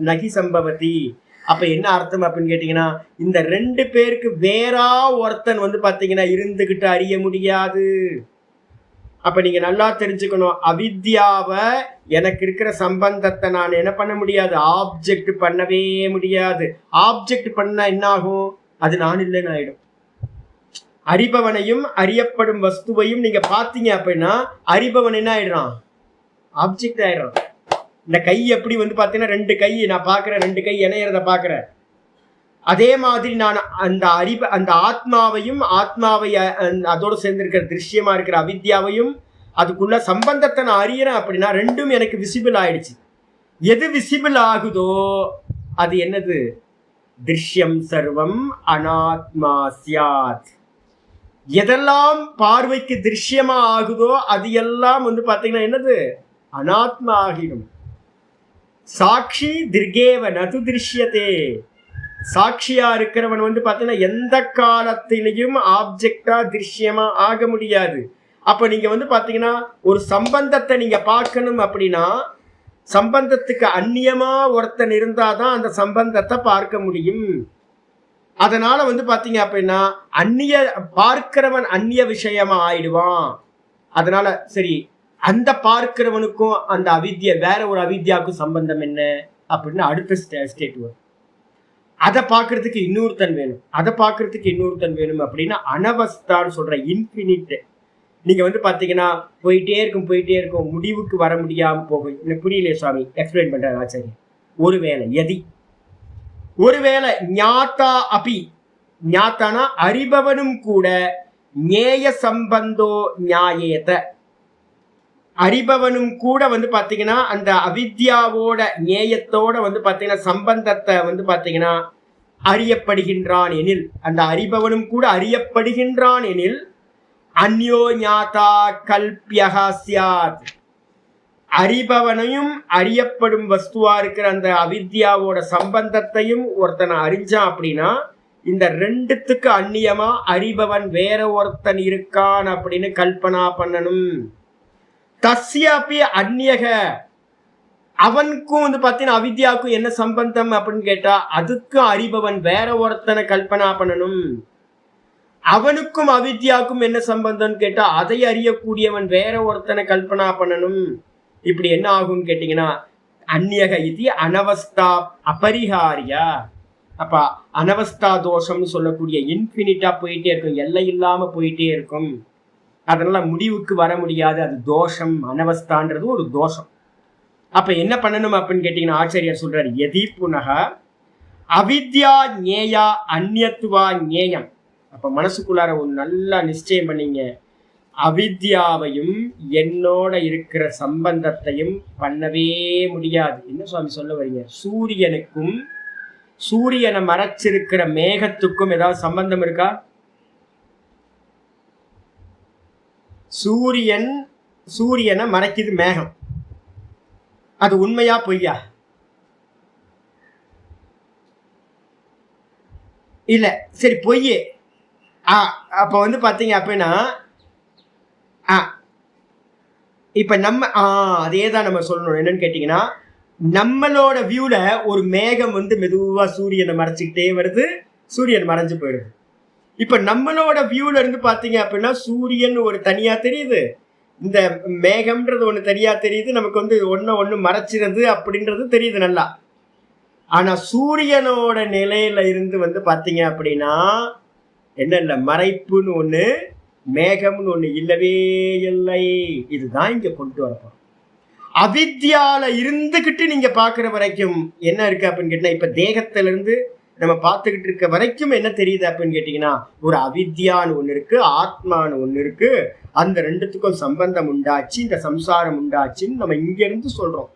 நகி சம்பவதி. அப்ப என்ன அர்த்தம் அப்படின்னு கேட்டீங்கன்னா, இந்த ரெண்டு பேருக்கு வேறா ஒருத்தன் பாத்தீங்கன்னா இருந்துகிட்டு அறிய முடியாது. அப்ப நீங்க நல்லா தெரிஞ்சுக்கணும், அவித்யாவை எனக்கு இருக்கிற சம்பந்தத்தை நான் என்ன பண்ண முடியாது, ஆப்ஜெக்ட் பண்ணவே முடியாது. ஆப்ஜெக்ட் பண்ணா என்ன ஆகும், அது நான் இல்லைன்னு ஆயிடும். அறிபவனையும் அறியப்படும் வஸ்துவையும் நீங்க பாத்தீங்க அப்படின்னா அறிபவன் என்ன ஆயிடுறான், ஆப்ஜெக்ட் ஆயிடுறான். இந்த கை எப்படி பாத்தீங்கன்னா ரெண்டு கை நான் பாக்குறேன், ரெண்டு கை இணையறத பாக்குறேன். அதே மாதிரி நான் அந்த ஆத்மாவையும் ஆத்மாவை அதோடு சேர்ந்திருக்கிற திருஷ்யமா இருக்கிற அவித்யாவையும் அதுக்குள்ள சம்பந்தத்தை நான் அறியறேன் அப்படின்னா ரெண்டும் எனக்கு விசிபிள் ஆயிடுச்சு. எது விசிபிள் ஆகுதோ அது என்னது, திருஷ்யம் சர்வம் அனாத்மா சியாத். எதெல்லாம் பார்வைக்கு திருஷ்யமா ஆகுதோ அது எல்லாம் பாத்தீங்கன்னா என்னது, அனாத்மா ஆகிடும். சாட்சி திருகேவ நது திருஷ்யத்தே. சாட்சியா இருக்கிறவன் பாத்தீங்கன்னா எந்த காலத்திலையும் ஆப்ஜெக்டா திருஷ்யமா ஆக முடியாது. அப்ப நீங்க பாத்தீங்கன்னா ஒரு சம்பந்தத்தை நீங்க பார்க்கணும் அப்படின்னா சம்பந்தத்துக்கு அந்நியமா ஒருத்தன் இருந்தாதான் அந்த சம்பந்தத்தை பார்க்க முடியும். அதனால பாத்தீங்க அப்படின்னா அந்நிய பார்க்கிறவன் அந்நிய விஷயமா ஆயிடுவான். அதனால சரி, அந்த பார்க்கிறவனுக்கும் அந்த அவித்யா வேற ஒரு அவித்யாவுக்கும் சம்பந்தம் என்ன அப்படின்னு அடுத்த ஸ்டேட் வரும். அதை பார்க்கறதுக்கு இன்னொருத்தன் வேணும், அதை பார்க்கறதுக்கு இன்னொருத்தன் வேணும் அப்படின்னா அனவஸ்தான்னு சொல்ற இன்ஃபினிட். நீங்க பாத்தீங்கன்னா போயிட்டே இருக்கும், முடிவுக்கு வர முடியாம போகும். எனக்கு புரியலையே சுவாமி, எக்ஸ்பிளைன் பண்றாரு ஆச்சாரியர். ஒருவேளை ஞாத்தா அபி, ஞாத்தானா அறிபவனும் கூட ஞேய சம்பந்தோ ஞாயேத, அறிபவனும் கூட பாத்தீங்கன்னா அந்த அவித்யாவோட ஞேயத்தோட பாத்தீங்கன்னா சம்பந்தத்தை பாத்தீங்கன்னா அறியப்படுகின்றான் எனில், அந்த அறிபவனும் கூட அறியப்படுகின்றான் எனில் அந்யோ ஞாதா கல்பியஹ ஸ்யாத். அறிபவனையும் அறியப்படும் வஸ்துவா இருக்கிற அந்த அவித்யாவோட சம்பந்தத்தையும் ஒருத்தனை அறிஞ்சான் அப்படின்னா இந்த ரெண்டுத்துக்கு அந்நியமா அறிபவன் வேற ஒருத்தன் இருக்கான் அப்படின்னு கல்பனா பண்ணணும். தஸ்யாபி அந்நியக, அவனுக்கும் பாத்தீங்கன்னா அவித்யாவுக்கும் என்ன சம்பந்தம் அப்படின்னு கேட்டா அதுக்கும் அறிபவன் வேற ஒருத்தனை கல்பனா பண்ணணும். அவனுக்கும் அவித்யாவுக்கும் என்ன சம்பந்தம் கேட்டா அதை அறியக்கூடியவன் வேற ஒருத்தனை கல்பனா பண்ணணும். இப்படி என்ன ஆகும்னு கேட்டீங்கன்னா அந்நியக இது அனவஸ்தா அபரிஹாரியா. அப்ப அனவஸ்தா தோஷம்னு சொல்லக்கூடிய இன்ஃபினிட்டா போயிட்டே இருக்கும், எல்லை இல்லாம போயிட்டே இருக்கும். அதனால முடிவுக்கு வர முடியாது, அது தோஷம், அனவஸ்தான்றது ஒரு தோஷம். அப்ப என்ன பண்ணணும் அப்படின்னு கேட்டீங்கன்னா ஆச்சாரியர் சொல்றாரு, எதி புனக அவித்யா ஞேயா அந்நியத்துவா ஞேயம். அப்ப மனசுக்குள்ளார ஒரு நல்லா நிச்சயம் பண்ணீங்க, அவித்யாவையும் என்னோட இருக்கிற சம்பந்தத்தையும் பண்ணவே முடியாது. என்ன சுவாமி சொல்ல வரீங்க? சூரியனுக்கும் சூரியனை மறைச்சிருக்கிற மேகத்துக்கும் ஏதாவது சம்பந்தம் இருக்கா? சூரியனை மறைக்குது மேகம், அது உண்மையா பொய்யா? இல்ல, சரி பொய்யே. அப்ப வந்து பாத்தீங்க அப்படின்னா இப்ப நம்ம அதேதான் நம்ம சொல்லணும். என்னன்னு கேட்டீங்கன்னா, நம்மளோட வியூல ஒரு மேகம் வந்து மெதுவா சூரியனை மறைச்சிக்கிட்டே வருது, சூரியன் மறைஞ்சு போயிடுது. இப்ப நம்மளோட வியூல இருந்து பாத்தீங்க அப்படின்னா சூரியன் ஒரு தனியா தெரியுது, இந்த மேகம்ன்றது ஒண்ணு தனியா தெரியுது, நமக்கு வந்து ஒண்ணு மறைச்சிருது அப்படின்றது தெரியுது நல்லா. ஆனா சூரியனோட நிலையில இருந்து வந்து பாத்தீங்க அப்படின்னா என்ன இல்ல, மறைப்புன்னு ஒண்ணு, மேகம்னு ஒண்ணு இல்லவே இல்லை. இதுதான் இங்க கொண்டு வரப்போம். அவித்யால இருந்துகிட்டு நீங்க பாக்குற வரைக்கும் என்ன இருக்கு அப்படின்னு கேட்டீங்கன்னா, இப்ப தேகத்துல இருந்து நம்ம பார்த்துக்கிட்டு இருக்க வரைக்கும் என்ன தெரியுது அப்படின்னு கேட்டீங்கன்னா, ஒரு அவித்யான்னு ஒண்ணு இருக்கு, ஆத்மான்னு ஒண்ணு இருக்கு. அந்த ரெண்டுத்துக்கும் சம்பந்தம் உண்டாச்சு, இந்த சம்சாரம் உண்டாச்சுன்னு நம்ம இங்க இருந்து சொல்றோம்.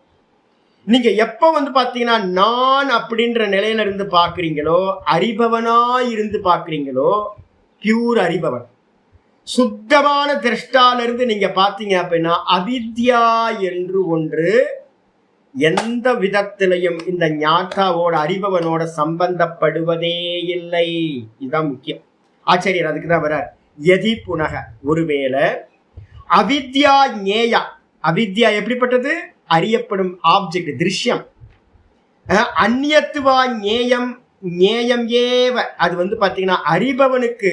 நீங்க எப்ப வந்து பாத்தீங்கன்னா நான் அப்படின்ற நிலையில இருந்து பாக்குறீங்களோ, அறிபவனா இருந்து பாக்குறீங்களோ, பியூர் அறிபவன், சுத்தமான திரஷ்டால இருந்து நீங்க பாத்தீங்க அப்படின்னா அவித்யா என்று ஒன்று எந்த விதத்திலையும் இந்த ஞாத்தாவோட அறிபவனோட சம்பந்தப்படுவதே இல்லை. இதுதான் முக்கியம். ஆச்சாரியர் அதுக்குதான் வர்றார். எதி புனக, ஒருவேளை அவித்யா ஞேயா, அவித்யா எப்படிப்பட்டது? அறியப்படும் ஆப்ஜெக்ட், திருஷ்யம். அந்நியத்துவா ஞேயம், ஞேயம் ஏவ, அது வந்து பாத்தீங்கன்னா அறிபவனுக்கு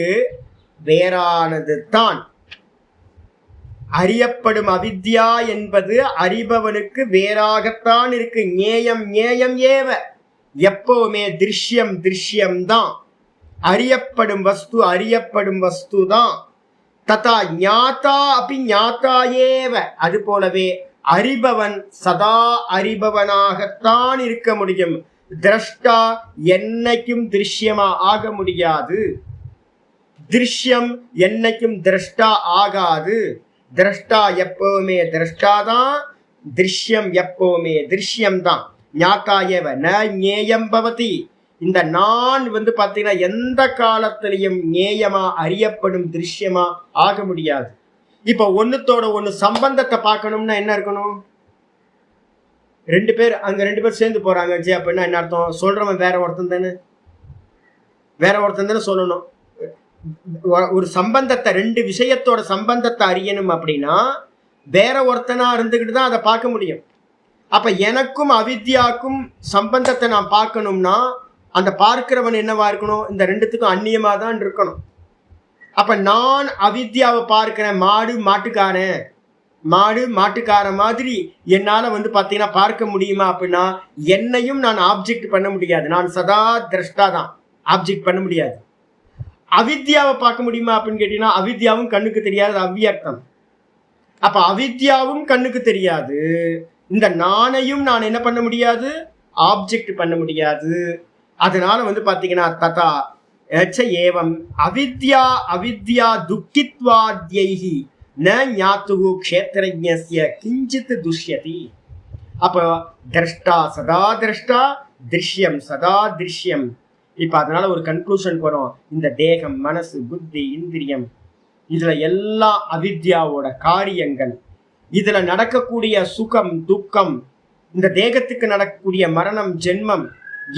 வேறானது தான். அறியப்படும் அவித்யா என்பது அறிபவனுக்கு வேறாகத்தான் இருக்கு. ஞேயம் ஞேயம் ஏவ, எப்பவுமே திருஷ்யம் திருஷ்யம்தான். அறியப்படும் வஸ்து தான். ததா ஞாதா அப்படி ஞாதா ஏவ, அது போலவே அறிபவன் சதா அறிபவனாகத்தான் இருக்க முடியும். திரஷ்டா என்னைக்கும் திருஷ்யமா ஆக முடியாது. திருஷ்யம் என்னைக்கும் திரஷ்டா ஆகாது. திரஷ்டா எப்பவுமே திரஷ்டாதான், திருஷ்யம் எப்பவுமே திருஷ்யம்தான். ஞாதா ஏவ ந ஞேயம் பவதி. இந்த நான் வந்து பாத்தீங்கன்னா எந்த காலத்திலையும் ஞேயமா அறியப்படும் திருஷ்யமா ஆக முடியாது. இப்ப ஒண்ணுத்தோட ஒண்ணு சம்பந்தத்தை பார்க்கணும்னா என்ன இருக்கணும்? ரெண்டு பேர் சேர்ந்து போறாங்க அப்படின்னா என்ன அர்த்தம்? சொல்றவன் வேற ஒருத்தன் தானே சொல்லணும். ஒரு சம்பந்தத்தை, ரெண்டு விஷயத்தோட சம்பந்தத்தை அறியணும் அப்படின்னா வேற ஒருத்தனா இருந்துகிட்டு தான் அதை பார்க்க முடியும். அப்ப எனக்கும் அவித்யாக்கும் சம்பந்தத்தை நான் பார்க்கணும்னா அந்த பார்க்கிறவன் என்னவா இருக்கணும்? இந்த ரெண்டுத்துக்கும் அந்நியமா தான் இருக்கணும். அப்ப நான் அவித்யாவை பார்க்கிறேன், மாடு மாட்டுக்காரன் மாதிரி என்னால வந்து பாத்தீங்கன்னா பார்க்க முடியுமா அப்படின்னா என்னையும் நான் ஆப்ஜெக்ட் பண்ண முடியாது. நான் சதா திரஷ்டா தான், ஆப்ஜெக்ட் பண்ண முடியாது. அவித்யாவை பார்க்க முடியுமா அப்படின்னு கேட்டீங்கன்னா அவித்யாவும் கண்ணுக்கு தெரியாது, அவ்வியர்த்தம். அப்ப அவித்யாவும் கண்ணுக்கு தெரியாது, இந்த நானையும் நான் என்ன பண்ண முடியாது? ஆப்ஜெக்ட் பண்ண முடியாது. அதனால வந்து பாத்தீங்கன்னா ததா ஏவம் அவித்யா துக்கித்வாத்யைஹி ந ஞாத்துஹு க்ஷேத்ரஜ்ஞஸ்ய கிஞ்சித் துஷ்யதி. அப்ப திரஷ்டா சதா திரஷ்டா, திருஷ்யம் சதா திருஷ்யம். இப்ப அதனால ஒரு கன்க்ளூஷன் வரும். இந்த தேகம், மனசு, புத்தி, இந்திரியம், இதுல எல்லா அவித்யாவோட காரியங்கள். இதுல நடக்கக்கூடிய சுகம் துக்கம், இந்த தேகத்துக்கு நடக்கக்கூடிய மரணம் ஜென்மம்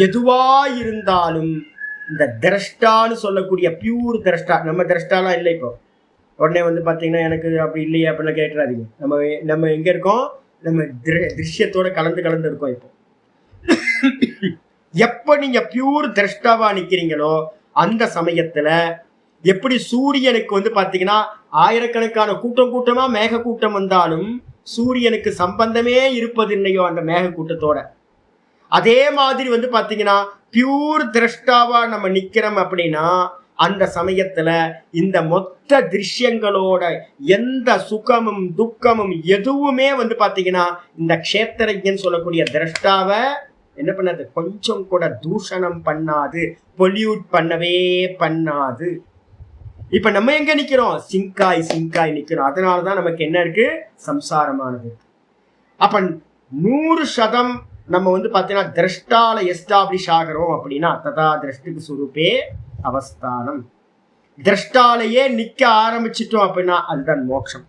எதுவா இருந்தாலும் இந்த திரஷ்டான்னு சொல்லக்கூடிய பியூர் திரஷ்டா, நம்ம திரஷ்டாலாம் இல்லை. இப்போ உடனே வந்து பாத்தீங்கன்னா எனக்கு அப்படி இல்லையே அப்படின்னு கேட்டுறாதீங்க. நம்ம எங்க இருக்கோம்? நம்ம திருஷ்யத்தோட கலந்து இருக்கோம். இப்போ எப்ப நீங்க பியூர் திரஷ்டாவா நிக்கிறீங்களோ அந்த சமயத்துல எப்படி சூரியனுக்கு வந்து பாத்தீங்கன்னா ஆயிரக்கணக்கான கூட்டமா மேக கூட்டம் வந்தாலும் சூரியனுக்கு சம்பந்தமே இருப்பதில்லையோ அந்த மேக கூட்டத்தோட, அதே மாதிரி வந்து பாத்தீங்கன்னா பியூர் திரஷ்டாவா நம்ம நிக்கிறோம் அப்படின்னா அந்த சமயத்துல இந்த மொத்த திருஷ்யங்களோட எந்த சுகமும் துக்கமும் எதுவுமே வந்து பாத்தீங்கன்னா இந்த க்ஷேத்திரஜன் சொல்லக்கூடிய திரஷ்டாவை என்ன பண்ணாது, கொஞ்சம் கூட தூஷணம் பண்ணாது, பொல்யூட் பண்ணவே பண்ணாது. இப்ப நம்ம எங்க நிக்கிறோம், சிங்காய் நிக்கிறோம். அதனாலதான் நமக்கு என்ன இருக்கு, சம்சாரமானது. அப்ப 100% நம்ம வந்து பாத்தீங்கன்னா திரஷ்டால எஸ்டாப்ளிஷ் ஆகிறோம் அப்படின்னா ததா திரஷ்டுக்கு சுரூபே அவஸ்தானம். திரஷ்டாலையே நிக்க ஆரம்பிச்சிட்டோம் அப்படின்னா அதுதான் மோட்சம்.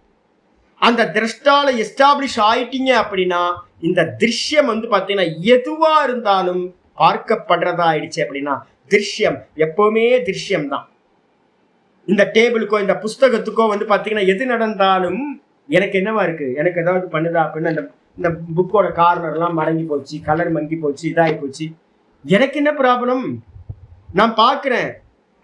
அந்த திரஷ்டால எஸ்டாப்ளிஷ் ஆயிட்டீங்க அப்படின்னா இந்த திருஷ்யம் வந்து பாத்தீங்கன்னா எதுவா இருந்தாலும் பார்க்கப்படுறதா ஆயிடுச்சு அப்படின்னா திருஷ்யம் எப்பவுமே திருஷ்யம் தான். இந்த டேபிளுக்கோ இந்த புஸ்தகத்துக்கோ வந்து பாத்தீங்கன்னா எது நடந்தாலும் எனக்கு என்னவா இருக்கு, எனக்கு ஏதாவது பண்ணுதா அப்படின்னா இந்த புக்கோட கார்னர் எல்லாம் மடங்கி போச்சு, கலர் மங்கி போச்சு, இதாகி போச்சு, எனக்கு என்ன ப்ராப்ளம், நான் பார்க்கிறேன்.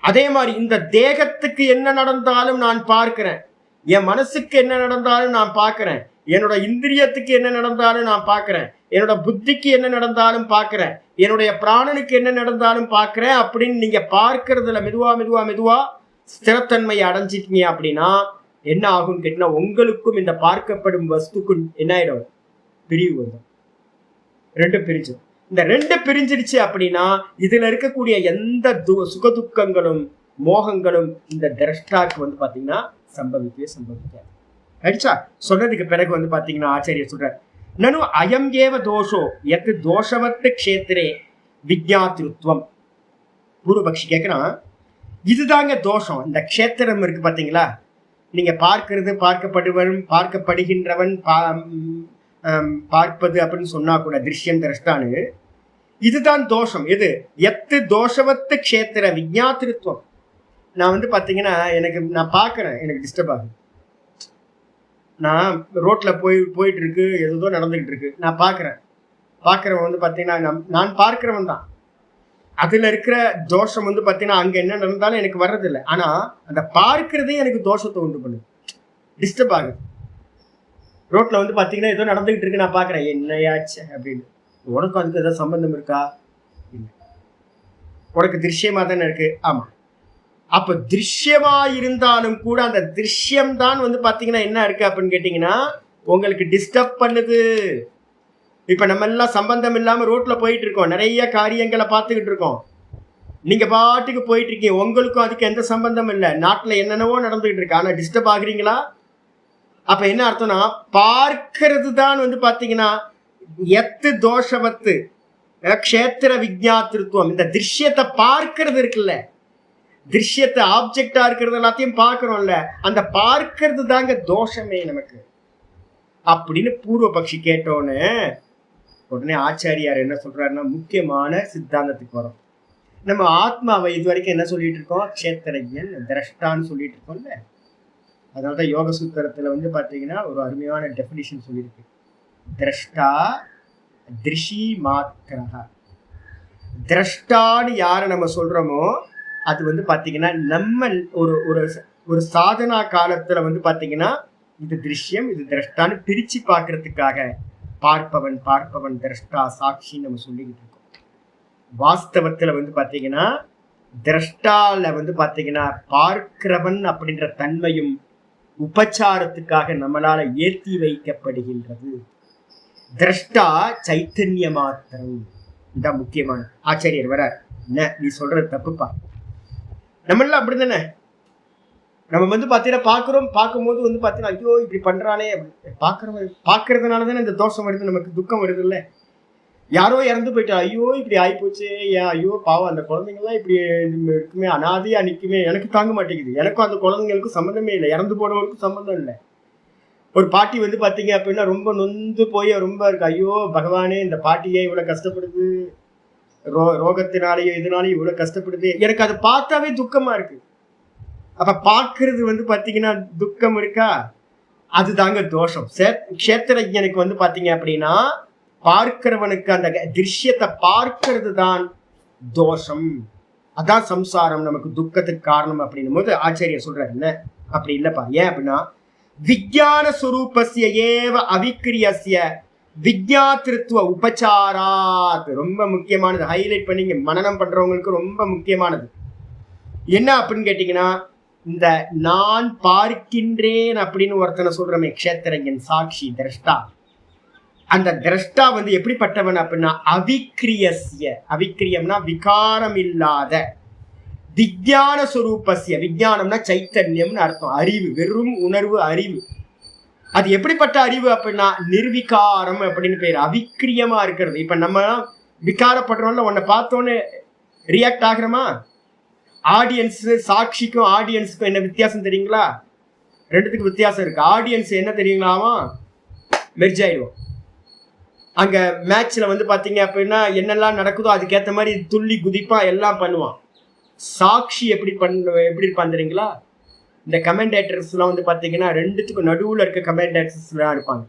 அதே மாதிரி இந்த தேகத்துக்கு என்ன நடந்தாலும் நான் பார்க்கிறேன், என் மனசுக்கு என்ன நடந்தாலும் நான் பார்க்கிறேன், என்னோட இந்திரியத்துக்கு என்ன நடந்தாலும் நான் பார்க்கிறேன், என்னோட புத்திக்கு என்ன நடந்தாலும் பார்க்கிறேன், என்னுடைய பிராணனுக்கு என்ன நடந்தாலும் பார்க்கிறேன் அப்படின்னு நீங்க பார்க்கறதுல மெதுவா ஸ்திரத்தன்மையை அடைஞ்சிட்டீங்க அப்படின்னா என்ன ஆகும் கேட்டீங்கன்னா உங்களுக்கும் இந்த பார்க்கப்படும் வஸ்துக்கும் என்ன ஆயிடும், பிரிவு வரும். ரெண்டு பிரிஞ்சு, இந்த ரெண்டு பிரிஞ்சிருச்சு அப்படின்னா இதுல இருக்கக்கூடிய எந்த சுகதுக்கங்களும் மோகங்களும் இந்த திரஷ்டாக்கு வந்து பாத்தீங்கன்னா சம்பவிக்காது. அடிச்சா சொன்னதுக்கு பிறகு வந்து பாத்தீங்கன்னா ஆச்சாரியர் சொல்றார், நனு அயம் ஏவ தோஷோ எத்து தோஷவத்து க்ஷேத்திரே விஜ்ஞாத்ருத்வம். பூர்வபக்ஷி கேட்கிறான், இதுதாங்க தோஷம். இந்த க்ஷேத்திரம் இருக்கு பாத்தீங்களா, நீங்க பார்க்கிறது, பார்க்கப்படுவன், பார்க்கப்படுகின்றவன், பார்ப்பது அப்படின்னு சொன்னா கூட திருஷ்யம் திரஷ்டானு, இதுதான் தோஷம். எது எத்து தோஷவத்து க்ஷேத்திர விஜ்ஞாத்ருத்வம். நான் வந்து பாத்தீங்கன்னா நான் பார்க்கறேன், எனக்கு டிஸ்டர்ப் ஆகுது. நான் ரோட்ல போயிட்டு இருக்கு, ஏதோ நடந்துகிட்டு இருக்கு, நான் பார்க்கிறவன் வந்து பாத்தீங்கன்னா நான் பார்க்கிறவன் தான். அதுல இருக்கிற தோஷம் வந்து பாத்தீங்கன்னா அங்க என்ன நடந்தாலும் எனக்கு வர்றதில்லை. ஆனா அந்த பார்க்கிறதே எனக்கு தோஷத்தை உண்டு பண்ணுது, டிஸ்டர்ப் ஆகுது. ரோட்ல வந்து பாத்தீங்கன்னா ஏதோ நடந்துகிட்டு இருக்கு, நான் பாக்குறேன், என்னையாச்சு அப்படின்னு. உனக்கும் அதுக்கு ஏதாவது சம்பந்தம் இருக்கா? இல்லை. உனக்கு திருஷ்யமா தானே இருக்கு. ஆமா. அப்ப திருஷ்யமா இருந்தாலும் கூட அந்த திருஷ்யம் தான் வந்து பாத்தீங்கன்னா என்ன இருக்கு அப்படின்னு கேட்டீங்கன்னா உங்களுக்கு டிஸ்டர்ப் பண்ணுது. இப்ப நம்ம எல்லாம் சம்பந்தம் இல்லாம ரோட்ல போயிட்டு இருக்கோம், நிறைய காரியங்களை பார்த்துக்கிட்டு இருக்கோம். நீங்க பாட்டுக்கு போயிட்டு இருக்கீங்க, உங்களுக்கும் அதுக்கு எந்த சம்பந்தம் இல்லை. நாட்டுல என்னென்னவோ நடந்துகிட்டு இருக்கு, ஆனா டிஸ்டர்ப் ஆகுறீங்களா? அப்ப என்ன அர்த்தம்னா பார்க்கிறது தான் வந்து பாத்தீங்கன்னா எத்து தோஷவத்து க்ஷேத்திர விஜ்ஞாத்ருத்வம். இந்த திருஷ்யத்தை பார்க்கிறது இருக்குல்ல, திருஷ்யத்தை ஆப்ஜெக்டா இருக்கிறது எல்லாத்தையும் பார்க்கிறோம்ல, அந்த பார்க்கிறது தாங்க தோஷமே நமக்கு அப்படின்னு பூர்வபக்ஷி கேட்டோன்னு உடனே ஆச்சாரியார் என்ன சொல்றாருன்னா முக்கியமான சித்தாந்தத்துக்கு வரும். நம்ம ஆத்மாவை இது வரைக்கும் என்ன சொல்லிட்டு இருக்கோம், க்ஷேத்திரஜன் திரஷ்டான்னு சொல்லிட்டு இருக்கோம்ல. அதனாலதான் யோக சூத்திரத்துல வந்து பாத்தீங்கன்னா ஒரு அருமையான டெபினிஷன் சொல்லியிருக்கு, திரஷ்டா திருஷி மாத்திரா. திரஷ்டான்னு யாரை நம்ம சொல்றோமோ அது வந்து பாத்தீங்கன்னா நம்ம ஒரு சாதனா காலத்துல வந்து பாத்தீங்கன்னா இது திருஷ்யம் இது திரஷ்டான்னு பிரிச்சு பார்க்கறதுக்காக பார்ப்பவன் திரஷ்டா சாட்சின்னு நம்ம சொல்லிக்கிட்டு இருக்கோம். வாஸ்தவத்துல வந்து பாத்தீங்கன்னா திரஷ்டால வந்து பாத்தீங்கன்னா பார்க்கிறவன் அப்படின்ற தன்மையும் உபச்சாரத்துக்காக நம்மளால ஏற்றி வைக்கப்படுகின்றது. திரஷ்டா சைத்தன்ய மாத்திரம். இதான் முக்கியமான. ஆச்சாரியர் வர நீ சொல்றது தப்புப்பா, நம்மளாம் அப்படிதானே. நம்ம வந்து பாத்தீங்கன்னா பார்க்கும்போது வந்து பாத்தீங்கன்னா ஐயோ இப்படி பண்றானே, பார்க்கறதுனாலதானே இந்த தோஷம் வருது, நமக்கு துக்கம் வருது இல்ல. யாரோ இறந்து போயிட்டா, ஐயோ இப்படி ஆயிப்போச்சு, ஐயோ பாவம் அந்த குழந்தைங்கலாம் இப்படி இருக்குமே, அனாதையா நிக்குமே, எனக்கு தாங்க மாட்டேங்குது. எனக்கும் அந்த குழந்தைங்களுக்கும் சம்மந்தமே இல்லை, இறந்து போனவங்களுக்கும் சம்மந்தம் இல்லை. ஒரு பாட்டி வந்து பாத்தீங்க அப்படின்னா ரொம்ப நொந்து போய் ரொம்ப இருக்கு, ஐயோ பகவானே இந்த பாட்டியே இவ்வளவு கஷ்டப்படுது, ரோகத்தினாலேயோ இதனாலேயும் இவ்வளவு கஷ்டப்படுது, எனக்கு அதை பார்த்தாவே துக்கமா இருக்கு. அப்ப பார்க்கறது வந்து பாத்தீங்கன்னா துக்கம் இருக்கா, அதுதாங்க தோஷம். க்ஷேத்திரஜனுக்கு வந்து பாத்தீங்க அப்படின்னா பார்க்கிறவனுக்கு அந்த திருஷ்யத்தை பார்க்கறது தான் தோஷம், அதான் சம்சாரம், நமக்கு துக்கத்துக்கு காரணம் அப்படின்னும் போது ஆச்சாரியர் சொல்றாரு என்ன அப்படி இல்லப்பா. ஏன் அப்படின்னா விஜ்ஞான ஸ்வரூபஸ்ய ஏவ அவிக்ரியஸ்ய விஜ்ஞாத்ருத்வ உபச்சாராத். ரொம்ப முக்கியமானது, ஹைலைட் பண்ணி மனனம் பண்றவங்களுக்கு ரொம்ப முக்கியமானது. என்ன அப்படின்னு கேட்டீங்கன்னா, இந்த நான் பார்க்கின்றேன் அப்படின்னு ஒருத்தனை சொல்றமே, க்ஷேத்திரஞன், சாட்சி, திரஷ்டா. அந்த திரஷ்டா வந்து எப்படிப்பட்டவன் அப்படின்னா, அவிக்ரியஸ்ய, அவிக்ரியம்னா விகாரம் இல்லாத, விஞ்ஞான சுரூபஸ்ய, விஞ்ஞானம்னா சைத்தன்யம்னு அர்த்தம், அறிவு, வெறும் உணர்வு, அறிவு. அது எப்படிப்பட்ட அறிவு அப்படின்னா நிர்விகாரம் அப்படின்னு பேர், அவிக்கிரியமா இருக்கிறது. இப்ப நம்ம விகாரப்படுறோம்ல, உன்னை பார்த்தோன்னு ரியாக்ட் ஆகிறோமா? ஆடியன்ஸ், சாட்சிக்கும் ஆடியன்ஸுக்கும் என்ன வித்தியாசம் தெரியுங்களா? ரெண்டுத்துக்கு வித்தியாசம் இருக்கு. ஆடியன்ஸ் என்ன தெரியுங்களாமா, மெர்ஜ் ஆயிடுவோம். அங்க மேட்ச்ல வந்து பாத்தீங்க அப்படின்னா என்னெல்லாம் நடக்குதோ அதுக்கேற்ற மாதிரி துள்ளி குதிப்பா எல்லாம் பண்ணுவான். சாட்சி எப்படி இருப்பான் தெரியுங்களா? இந்த கமெண்டேட்டர்ஸ் எல்லாம் வந்து பாத்தீங்கன்னா ரெண்டுத்துக்கும் நடுவுல இருக்க கமெண்டேட்டர்ஸ் எல்லாம் இருப்பாங்க.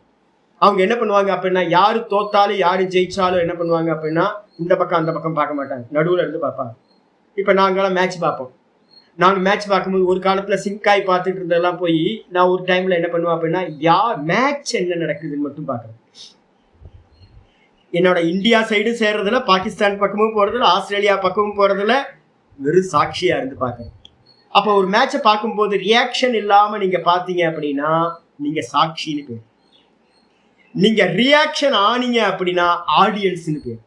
அவங்க என்ன பண்ணுவாங்க அப்படின்னா, யாரு தோத்தாலும் யாரு ஜெயிச்சாலும் என்ன பண்ணுவாங்க அப்படின்னா இந்த பக்கம் அந்த பக்கம் பார்க்க மாட்டாங்க, நடுவுல இருந்து பார்ப்பாங்க. இப்ப நாங்கெல்லாம் மேட்ச் பார்ப்போம். நாங்கள் மேட்ச் பார்க்கும்போது ஒரு காலத்துல சிங்காய் பார்த்துட்டு இருந்ததெல்லாம் போய் நான் ஒரு டைம்ல என்ன பண்ணுவேன் அப்படின்னா, மேட்ச் என்ன நடக்குதுன்னு மட்டும் பார்க்குறேன். என்னோட இந்தியா சைடு சேர்றதுல, பாகிஸ்தான் பக்கமும் போறதுல, ஆஸ்திரேலியா பக்கமும் போறதுல வெறும் சாட்சியா இருந்து பார்க்குறேன். அப்போ ஒரு மேட்சை பார்க்கும்போது ரியாக்ஷன் இல்லாம நீங்க பாத்தீங்க அப்படின்னா நீங்க சாட்சின்னு பேர். நீங்க ரியாக்ஷன் ஆனீங்க அப்படின்னா ஆடியன்ஸ்னு பேர்.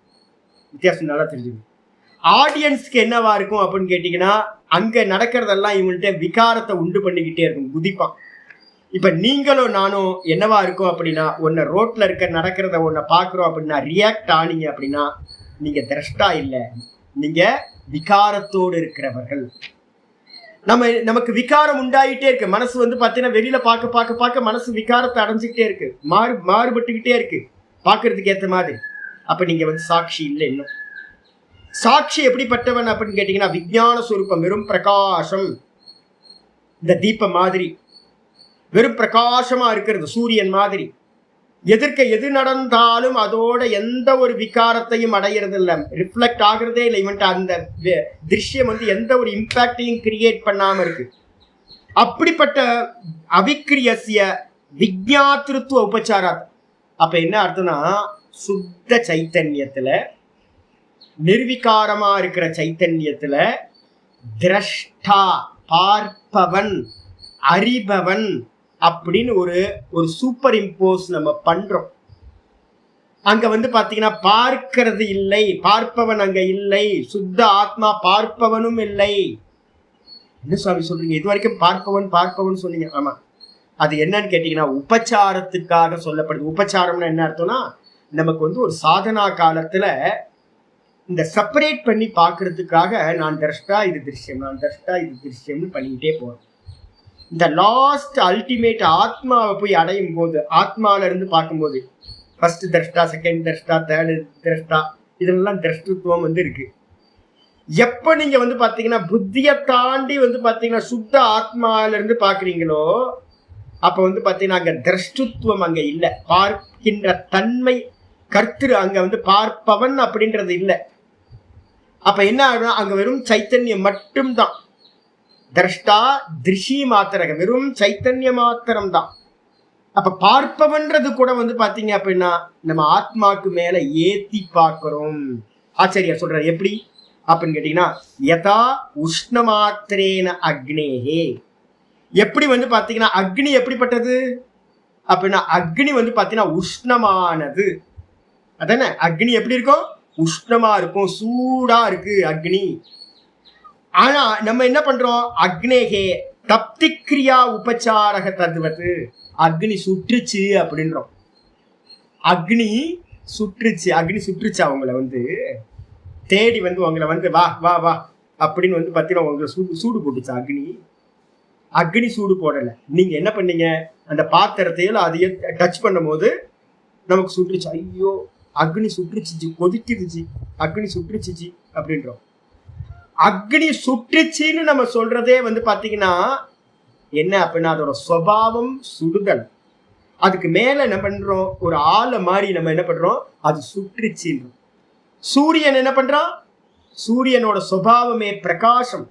வித்தியாசம் நல்லா தெரிஞ்சுக்கணும். ஆடியன்ஸ்க்கு என்னவா இருக்கும் அப்படின்னு கேட்டீங்கன்னா, அங்க நடக்கிறதெல்லாம் இவங்கள்ட்ட விகாரத்தை உண்டு பண்ணிக்கிட்டே இருக்கும், குதிப்பான். இப்ப நீங்களும் நானும் என்னவா இருக்கும் அப்படின்னா, ஒன்ன ரோட்ல நடக்கிறத ஒன்ன பாக்குறோம் அப்படின்னா ரியாக்ட் ஆனீங்க அப்படின்னா நீங்க திரஷ்டா இல்ல, நீங்க விகாரத்தோடு இருக்கிறவர்கள். நமக்கு விகாரம் உண்டாயிட்டே இருக்கு. மனசு வந்து பாத்தீங்கன்னா வெளியில பார்க்க மனசு விகாரத்தை அடைஞ்சுக்கிட்டே இருக்கு, மாறுபட்டுக்கிட்டே இருக்கு பாக்குறதுக்கு ஏற்ற மாதிரி. அப்ப நீங்க வந்து சாட்சி இல்லை. இன்னும் சாட்சி எப்படிப்பட்டவன் அப்படின்னு கேட்டீங்கன்னா, விஞ்ஞான சுரூபம், வெறும் பிரகாசம். இந்த தீபம் மாதிரி வெறும் பிரகாசமா இருக்கிறது, சூரியன் மாதிரி. எது நடந்தாலும் அதோட எந்த ஒரு விகாரத்தையும் அடையிறது இல்லை, ரிஃப்ளெக்ட் ஆகுறதே இல்லை. இவன்ட்டு அந்த திருஷ்யம் வந்து எந்த ஒரு இம்பாக்டையும் கிரியேட் பண்ணாம இருக்கு. அப்படிப்பட்ட அவிக்கிரியசிய விஜ்ஞாத்திருத்துவ உபச்சாரா. அப்ப என்ன அர்த்தம்னா, சுத்த சைத்தன்யத்துல, நிர்விகாரமா இருக்கிற சைத்தன்யத்துல திரஷ்டா, பார்ப்பவன், அறிபவன் அப்படின்னு ஒரு சூப்பர் இம்போஸ் நம்ம பண்றோம். அங்க வந்து பாத்தீங்கன்னா பார்க்கிறது இல்லை, பார்ப்பவன் அங்க இல்லை, சுத்த ஆத்மா பார்ப்பவனும் இல்லை. என்ன சுவாமி சொல்றீங்க, இது வரைக்கும் பார்ப்பவன் சொன்னீங்க. ஆமா, அது என்னன்னு கேட்டீங்கன்னா உபச்சாரத்துக்காக சொல்லப்படுது. உபச்சாரம்னா என்ன அர்த்தம்னா, நமக்கு வந்து ஒரு சாதனா காலத்துல இந்த செப்பரேட் பண்ணி பாக்குறதுக்காக நான் திரஷ்டா இது திருஷ்யம், நான் திரஷ்டா இது திருஷ்யம்னு பண்ணிக்கிட்டே போறேன். இந்த லாஸ்ட் அல்டிமேட் ஆத்மாவை போய் அடையும் போது, ஆத்மால இருந்து பார்க்கும்போது ஃபர்ஸ்ட் திரஷ்டா, செகண்ட் திரஷ்டா, தேர்டு திரஷ்டா, இதெல்லாம் திரஷ்டத்துவம் வந்து இருக்கு. எப்ப நீங்க வந்து பாத்தீங்கன்னா புத்தியை தாண்டி வந்து பாத்தீங்கன்னா சுத்த ஆத்மால இருந்து பாக்குறீங்களோ, அப்ப வந்து பாத்தீங்கன்னா அங்க திரஷ்டத்துவம் அங்க இல்ல, பார்க்கின்ற தன்மை, கர்த்தர் அங்க வந்து பார்ப்பவன் அப்படின்றது இல்லை. அப்ப என்ன ஆகும், அங்க வெறும் சைத்தன்யம் மட்டும்தான். திரஷ்டா திருஷி மாத்திரக, வெறும் சைத்தன்ய மாத்திரம் தான். அப்ப பார்ப்பவன்றது கூட வந்து பாத்தீங்க அப்படின்னா நம்ம ஆத்மாக்கு மேல ஏத்தி பார்க்கிறோம். ஆச்சரியா சொல்ற எப்படி அப்படின்னு கேட்டீங்கன்னா, யதா உஷ்ண மாத்திரேன அக்னேஹே. எப்படி வந்து பாத்தீங்கன்னா அக்னி எப்படிப்பட்டது அப்படின்னா, அக்னி வந்து பாத்தீங்கன்னா உஷ்ணமானது. அதானே, அக்னி எப்படி இருக்கும், உஷ்ணமா இருக்கும், சூடா இருக்கு அக்னி. ஆனா நம்ம என்ன பண்றோம், அக்னேகே தப்திக்ரியா உபச்சாரக தத்துவத்து, அக்னி சுற்றுச்சு அப்படின்றோம். அக்னி சுற்றுச்சு அவங்கள வந்து தேடி வந்து உங்களை வந்து வா வா வா அப்படின்னு வந்து பார்த்தீங்கன்னா உங்களை சூடு போட்டுச்சு அக்னி சூடு போடலை. நீங்க என்ன பண்ணீங்க, அந்த பாத்திரத்தையும் அதையும் டச் பண்ணும் போது நமக்கு சுற்றுச்சு. ஐயோ அக்னி சுற்றுச்சு, கொதிக்குதுச்சு, அக்னி சுற்றுச்சு அப்படின்றோம். அக்னி சுற்றுச்சின்னு நம்ம சொல்றதே வந்து பாத்தீங்கன்னா என்ன அப்படின்னா, அதோட சுபாவம் சுடுதல். அதுக்கு மேல என்ன பண்றோம், ஒரு ஆளை மாதிரி நம்ம என்ன பண்றோம், அது சுற்றுச்சின்றோம். சூரியன் என்ன பண்றான், சூரியனோட சுபாவமே பிரகாசம்.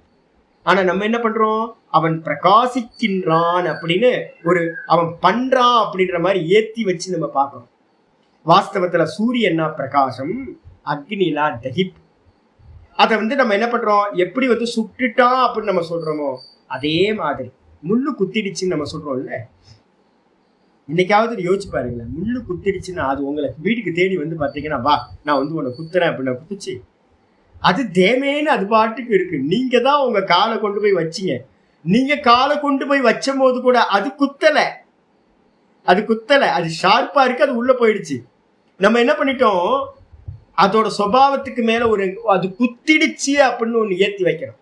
ஆனா நம்ம என்ன பண்றோம், அவன் பிரகாசிக்கின்றான் அப்படின்னு அவன் பண்றான் அப்படின்ற மாதிரி ஏத்தி வச்சு நம்ம பார்க்கறோம். வாஸ்தவத்துல சூரியன்னா பிரகாசம், அக்னிலா தகிப்பு. அதை நம்ம என்ன பண்றோம், எப்படி சுட்டுட்டா அப்படின்னு நம்ம சொல்றோமோ அதே மாதிரி முள்ளு குத்திடுச்சுன்னு நம்ம சொல்றோம்ல. இன்னைக்காவது யோசிச்சு பாருங்களேன், முள்ளு குத்திடுச்சுன்னா அது உங்களை வீட்டுக்கு தேடி பாத்தீங்கன்னா, வா நான் உன்னை குத்துறேன் அப்படின்னு குத்துச்சு. அது தேமேன்னு அது பாட்டுக்கு இருக்கு. நீங்க தான் உங்க காலை கொண்டு போய் வச்சீங்க. நீங்க காலை கொண்டு போய் வச்ச போது கூட அது குத்தலை, அது ஷார்ப்பா இருக்கு, அது உள்ள போயிடுச்சு. நம்ம என்ன பண்ணிட்டோம், அதோட சுபாவத்துக்கு மேல அது குத்திடுச்சு அப்படின்னு ஒண்ணு ஏத்தி வைக்கிறோம்.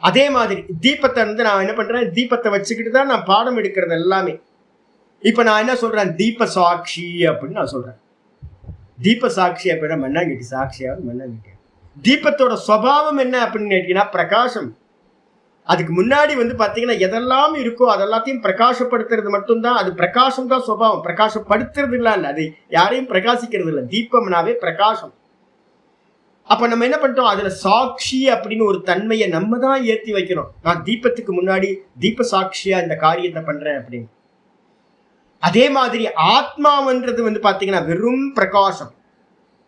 அதே மாதிரி தீபத்தை நான் என்ன பண்றேன், தீபத்தை வச்சுக்கிட்டு தான் நான் பாடம் எடுக்கிறது எல்லாமே. இப்ப நான் என்ன சொல்றேன், தீப சாட்சி அப்படின்னு நான் சொல்றேன். தீப சாட்சி அப்படின்னா மண்ணாங்கட்டி சாட்சியாவது மண்ணாங்கட்டி. தீபத்தோட சுபாவம் என்ன அப்படின்னு கேட்டீங்கன்னா பிரகாசம். அதுக்கு முன்னாடி பாத்தீங்கன்னா எதெல்லாம் இருக்கோ அதெல்லாத்தையும் பிரகாசப்படுத்துறது மட்டும்தான். அது பிரகாசம் தான் சுபாவம், பிரகாசப்படுத்துறது இல்ல, அது யாரையும் பிரகாசிக்கிறது இல்லை. தீபம்னாவே பிரகாசம். அப்ப நம்ம என்ன பண்ணிட்டோம், அதுல சாட்சி அப்படின்னு ஒரு தன்மையை நம்ம தான் ஏற்றி வைக்கிறோம். நான் தீபத்துக்கு முன்னாடி தீப சாட்சியா இந்த காரியத்தை பண்றேன் அப்படின்னு. அதே மாதிரி ஆத்மான்றது பாத்தீங்கன்னா வெறும் பிரகாசம்,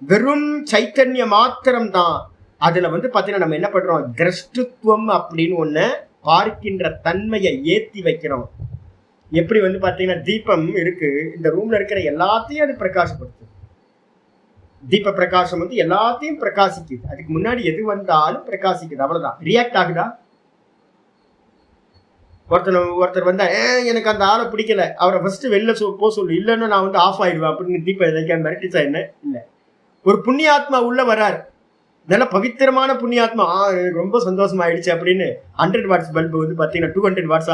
வெறும் சைத்தன்ய மாத்திரம் தான். அதுல பாத்தீங்கன்னா நம்ம என்ன பண்றோம், திரஷ்டுத்துவம் அப்படின்னு ஒண்ணு பார்க்கின்ற தன்மையை ஏத்தி வைக்கிறோம். எப்படி பாத்தீங்கன்னா தீபம் இருக்கு, இந்த ரூம்ல இருக்கிற எல்லாத்தையும் அது பிரகாசப்படுத்துது. தீப பிரகாசம் எல்லாத்தையும் பிரகாசிக்குது. அதுக்கு முன்னாடி எது வந்தாலும் பிரகாசிக்குது, அவ்வளவுதான். ரியாக்ட் ஆகுதா? ஒருத்தர் வந்தா எனக்கு அந்த ஆளை பிடிக்கல, அவரை ஃபர்ஸ்ட் வெளில போ சொல்லு, இல்லைன்னா நான் ஆஃப் ஆயிடுவேன் அப்படின்னு தீபம் எதைக்காக மிரட்டிச்சா என்ன? இல்லை. ஒரு புண்ணியாத்மா உள்ள வராரு, நல்ல பவித்திரமான புண்ணியாத்மா, எனக்கு ரொம்ப சந்தோஷமா ஆயிடுச்சு அப்படின்னு 100 வாட்ஸ் பல்பு பாத்தீங்கன்னா 200 வாட்ஸ்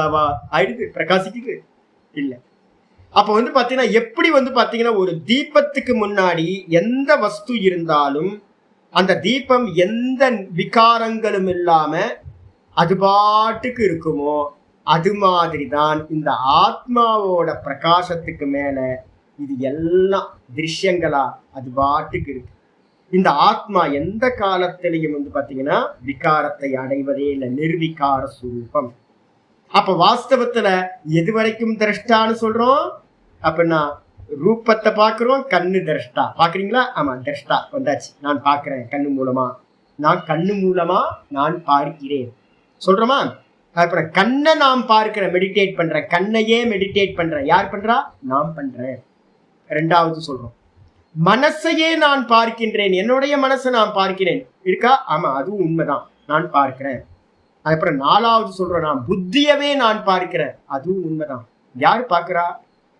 ஆயிடுது, பிரகாசிக்குது இல்லை. அப்ப பாத்தீங்கன்னா எப்படி பாத்தீங்கன்னா ஒரு தீபத்துக்கு முன்னாடி எந்த வஸ்து இருந்தாலும் அந்த தீபம் எந்த விகாரங்களும் இல்லாம அது பாட்டுக்கு இருக்குமோ அது மாதிரிதான் இந்த ஆத்மாவோட பிரகாசத்துக்கு மேல இது எல்லாம் திருஷ்யங்களா அது பாட்டுக்கு இருக்கு. இந்த ஆத்மா எந்த காலத்திலையும் பாத்தீங்கன்னா விகாரத்தை அடைவதே இல்லை, நிர்விகார சுரூபம். அப்ப வாஸ்தவத்துல எது வரைக்கும் திரஷ்டான்னு சொல்றோம் அப்படின்னா, ரூபத்தை பாக்குறோம், கண்ணு திரஷ்டா. பாக்குறீங்களா? ஆமா, திரஷ்டா வந்தாச்சு. நான் பாக்குறேன் கண்ணு மூலமா, கண்ணு மூலமா நான் பார்க்கிறேன் சொல்றோமா? அப்புறம் கண்ணை நாம் பார்க்கிறேன், மெடிடேட் பண்றேன், கண்ணையே மெடிடேட் பண்றேன். யார் பண்றா? நான் பண்றேன். ரெண்டாவது சொல்றோம், மனசையே நான் பார்க்கின்றேன், என்னுடைய மனசை நான் பார்க்கிறேன். இருக்கா? ஆமா, அதுவும் உண்மைதான், நான் பார்க்கிறேன். அப்புறம் நாலாவது சொல்றோம், நான் புத்தியவே நான் பார்க்கிறேன், அதுவும் உண்மைதான். யார் பார்க்கிறா?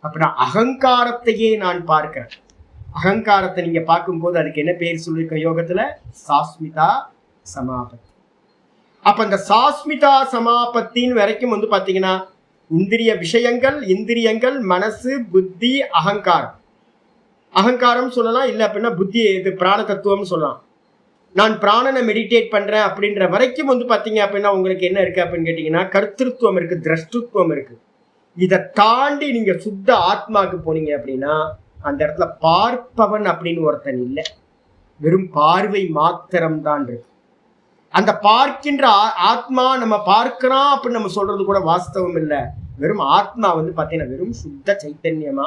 அப்படின்னா அகங்காரத்தையே நான் பார்க்கிறேன். அகங்காரத்தை நீங்க பார்க்கும்போது அதுக்கு என்ன பேர் சொல்லியிருக்க யோகத்துல? சாஸ்மிதா சமாபத்தி. அப்ப இந்த சாஸ்மிதா சமாபத்தின்னு வரைக்கும் பாத்தீங்கன்னா இந்திரிய விஷயங்கள், இந்திரியங்கள், மனசு, புத்தி, அகங்காரம். அகங்காரம் சொல்லலாம், இல்லை அப்படின்னா புத்தி, இது பிராண தத்துவம் சொல்லலாம். நான் பிராணனை மெடிடேட் பண்றேன் அப்படின்ற வரைக்கும் பாத்தீங்க அப்படின்னா உங்களுக்கு என்ன இருக்கு அப்படின்னு கேட்டீங்கன்னா கர்த்திருவம் இருக்கு, திரஷ்டுத்துவம் இருக்கு. இதை தாண்டி நீங்க சுத்த ஆத்மாவுக்கு போனீங்க அப்படின்னா அந்த இடத்துல பார்ப்பவன் அப்படின்னு ஒருத்தன் இல்லை, வெறும் பார்வை மாத்திரம் தான் இருக்கு. அந்த பார்க்கின்ற ஆத்மா நம்ம பார்க்கிறோம் அப்படின்னு நம்ம சொல்றது கூட வாஸ்தவம் இல்லை. வெறும் ஆத்மா பாத்தீங்கன்னா வெறும் சுத்த சைத்தன்யமா,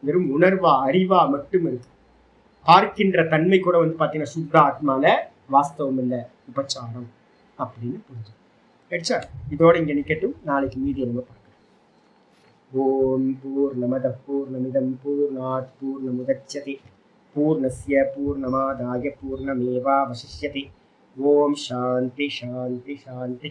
வெறும் உணர்வா, அறிவா மட்டும் இருக்கு. பார்க்கின்ற தன்மை கூட பாத்தீங்கன்னா சுத்த ஆத்மால வாஸ்தவம் இல்லை, உபச்சாரம் அப்படின்னு புரிஞ்சு. இதோட இங்க நிக்கட்டும், நாளைக்கு மீதி நம்ம பார்க்கலாம். ஓம் பூர்ணமத பூர்ணமிதம் பூர்ணாத் பூர்ணமுதச்யதே பூர்ணஸ்ய பூர்ணமாதாய பூர்ணமேவாவசிஷ்யதே. ஓம் சாந்தி சாந்தி சாந்தி.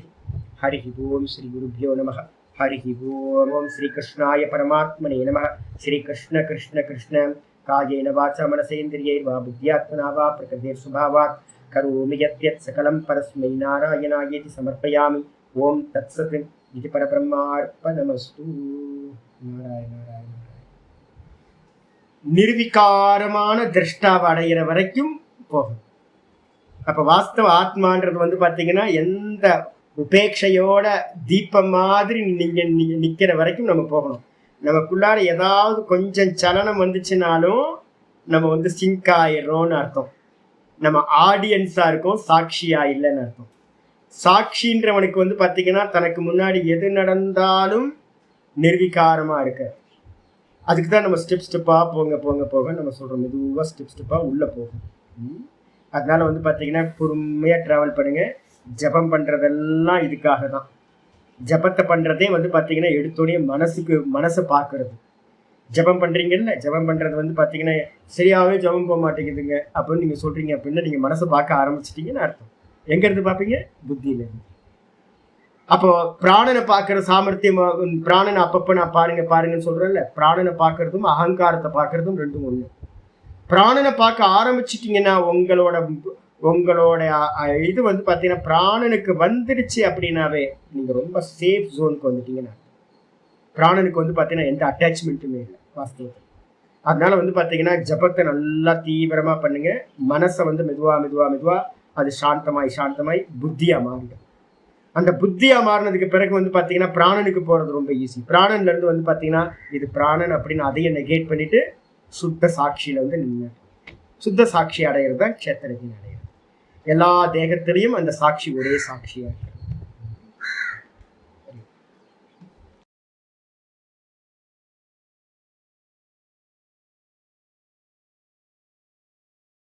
ஹரி ஓம் ஸ்ரீ குருभ्यो நமः. ஹரி ஓம். ஓம் ஸ்ரீ கிருஷ்ணாய பரமாத்மனே நமः. ஸ்ரீ கிருஷ்ண கிருஷ்ண கிருஷ்ண காயேன வாச்சா மனசேந்திரியைர்வா புத்யாத்மனா வா பிரகிருதேர் சுபாவாத் கரோமி யத்யத் சகலம் பரஸ்மை நாராயணாயேதி சமர்ப்பயாமி. ஓம் தத்சத். இது பரபிரம்மார்ப்பணமஸ்து. நாராயண நாராயண. நிர்விகாரமான திரஷ்டாவை அடைகிற வரைக்கும் போகும். அப்ப வாஸ்தவ ஆத்மான்றது பாத்தீங்கன்னா எந்த உபேட்சையோட தீபம் மாதிரி நீங்க நிக்கிற வரைக்கும் நம்ம போகணும். நமக்குள்ளார ஏதாவது கொஞ்சம் சலனம் வந்துச்சுனாலும் நம்ம சிங்க் ஆயிடுறோம்னு அர்த்தம். நம்ம ஆடியன்ஸா இருக்கோம், சாட்சியா இல்லைன்னு அர்த்தம். சாட்சின்றவனுக்கு பாத்தீங்கன்னா தனக்கு முன்னாடி எது நடந்தாலும் நிர்விகாரமா இருக்க. அதுக்குதான் நம்ம ஸ்டெப் ஸ்டெப்பா போக நம்ம சொல்றோம். மெதுவா ஸ்டெப் ஸ்டெப்பா உள்ள போகும். அதனால வந்து பார்த்தீங்கன்னா பொறுமையாக ட்ராவல் பண்ணுங்க. ஜபம் பண்ணுறதெல்லாம் இதுக்காக தான். ஜபத்தை பண்ணுறதே வந்து பார்த்தீங்கன்னா எடுத்தோடனே மனசை பார்க்கறது. ஜபம் பண்ணுறீங்கல்ல, ஜபம் பண்ணுறது வந்து பார்த்தீங்கன்னா சரியாகவே ஜபம் போக மாட்டேங்குதுங்க அப்படின்னு நீங்கள் சொல்கிறீங்க அப்படின்னா நீங்கள் மனசை பார்க்க ஆரம்பிச்சிட்டிங்கன்னு அர்த்தம். எங்கேருந்து பார்ப்பீங்க? புத்தியிலேருந்து. அப்போ பிராணனை பார்க்குற சாமர்த்தியம், பிராணனை அப்பப்போ நான் பாருங்கன்னு சொல்கிறேன்ல, பிராணனை பார்க்கறதும் அகங்காரத்தை பார்க்கறதும் ரெண்டும் ஒன்று. பிராணனை பார்க்க ஆரம்பிச்சிட்டிங்கன்னா உங்களோட இது வந்து பார்த்தீங்கன்னா பிராணனுக்கு வந்துடுச்சு அப்படின்னாவே நீங்கள் ரொம்ப சேஃப் ஜோனுக்கு வந்துட்டீங்கன்னா. பிராணனுக்கு வந்து பார்த்தீங்கன்னா எந்த அட்டாச்மெண்ட்டுமே இல்லை வாஸ்தவத்தில். அதனால வந்து பார்த்தீங்கன்னா ஜபத்தை நல்லா தீவிரமாக பண்ணுங்க. மனசை வந்து மெதுவாக அது சாந்தமாய் புத்தியாக மாறிடும். அந்த புத்தியாக மாறினதுக்கு பிறகு வந்து பார்த்தீங்கன்னா பிராணனுக்கு போகிறது ரொம்ப ஈஸி. பிராணன்லேருந்து வந்து பார்த்தீங்கன்னா இது பிராணன் அப்படின்னு அதையே நெகேட் பண்ணிட்டு சுத்த சாட்சியில் வந்து நின்று சுத்த சாட்சி அடையிறது தான் க்ஷேத்திரஜன் அடையிறது. எல்லா தேகத்திலையும் அந்த சாட்சி ஒரே சாட்சியாக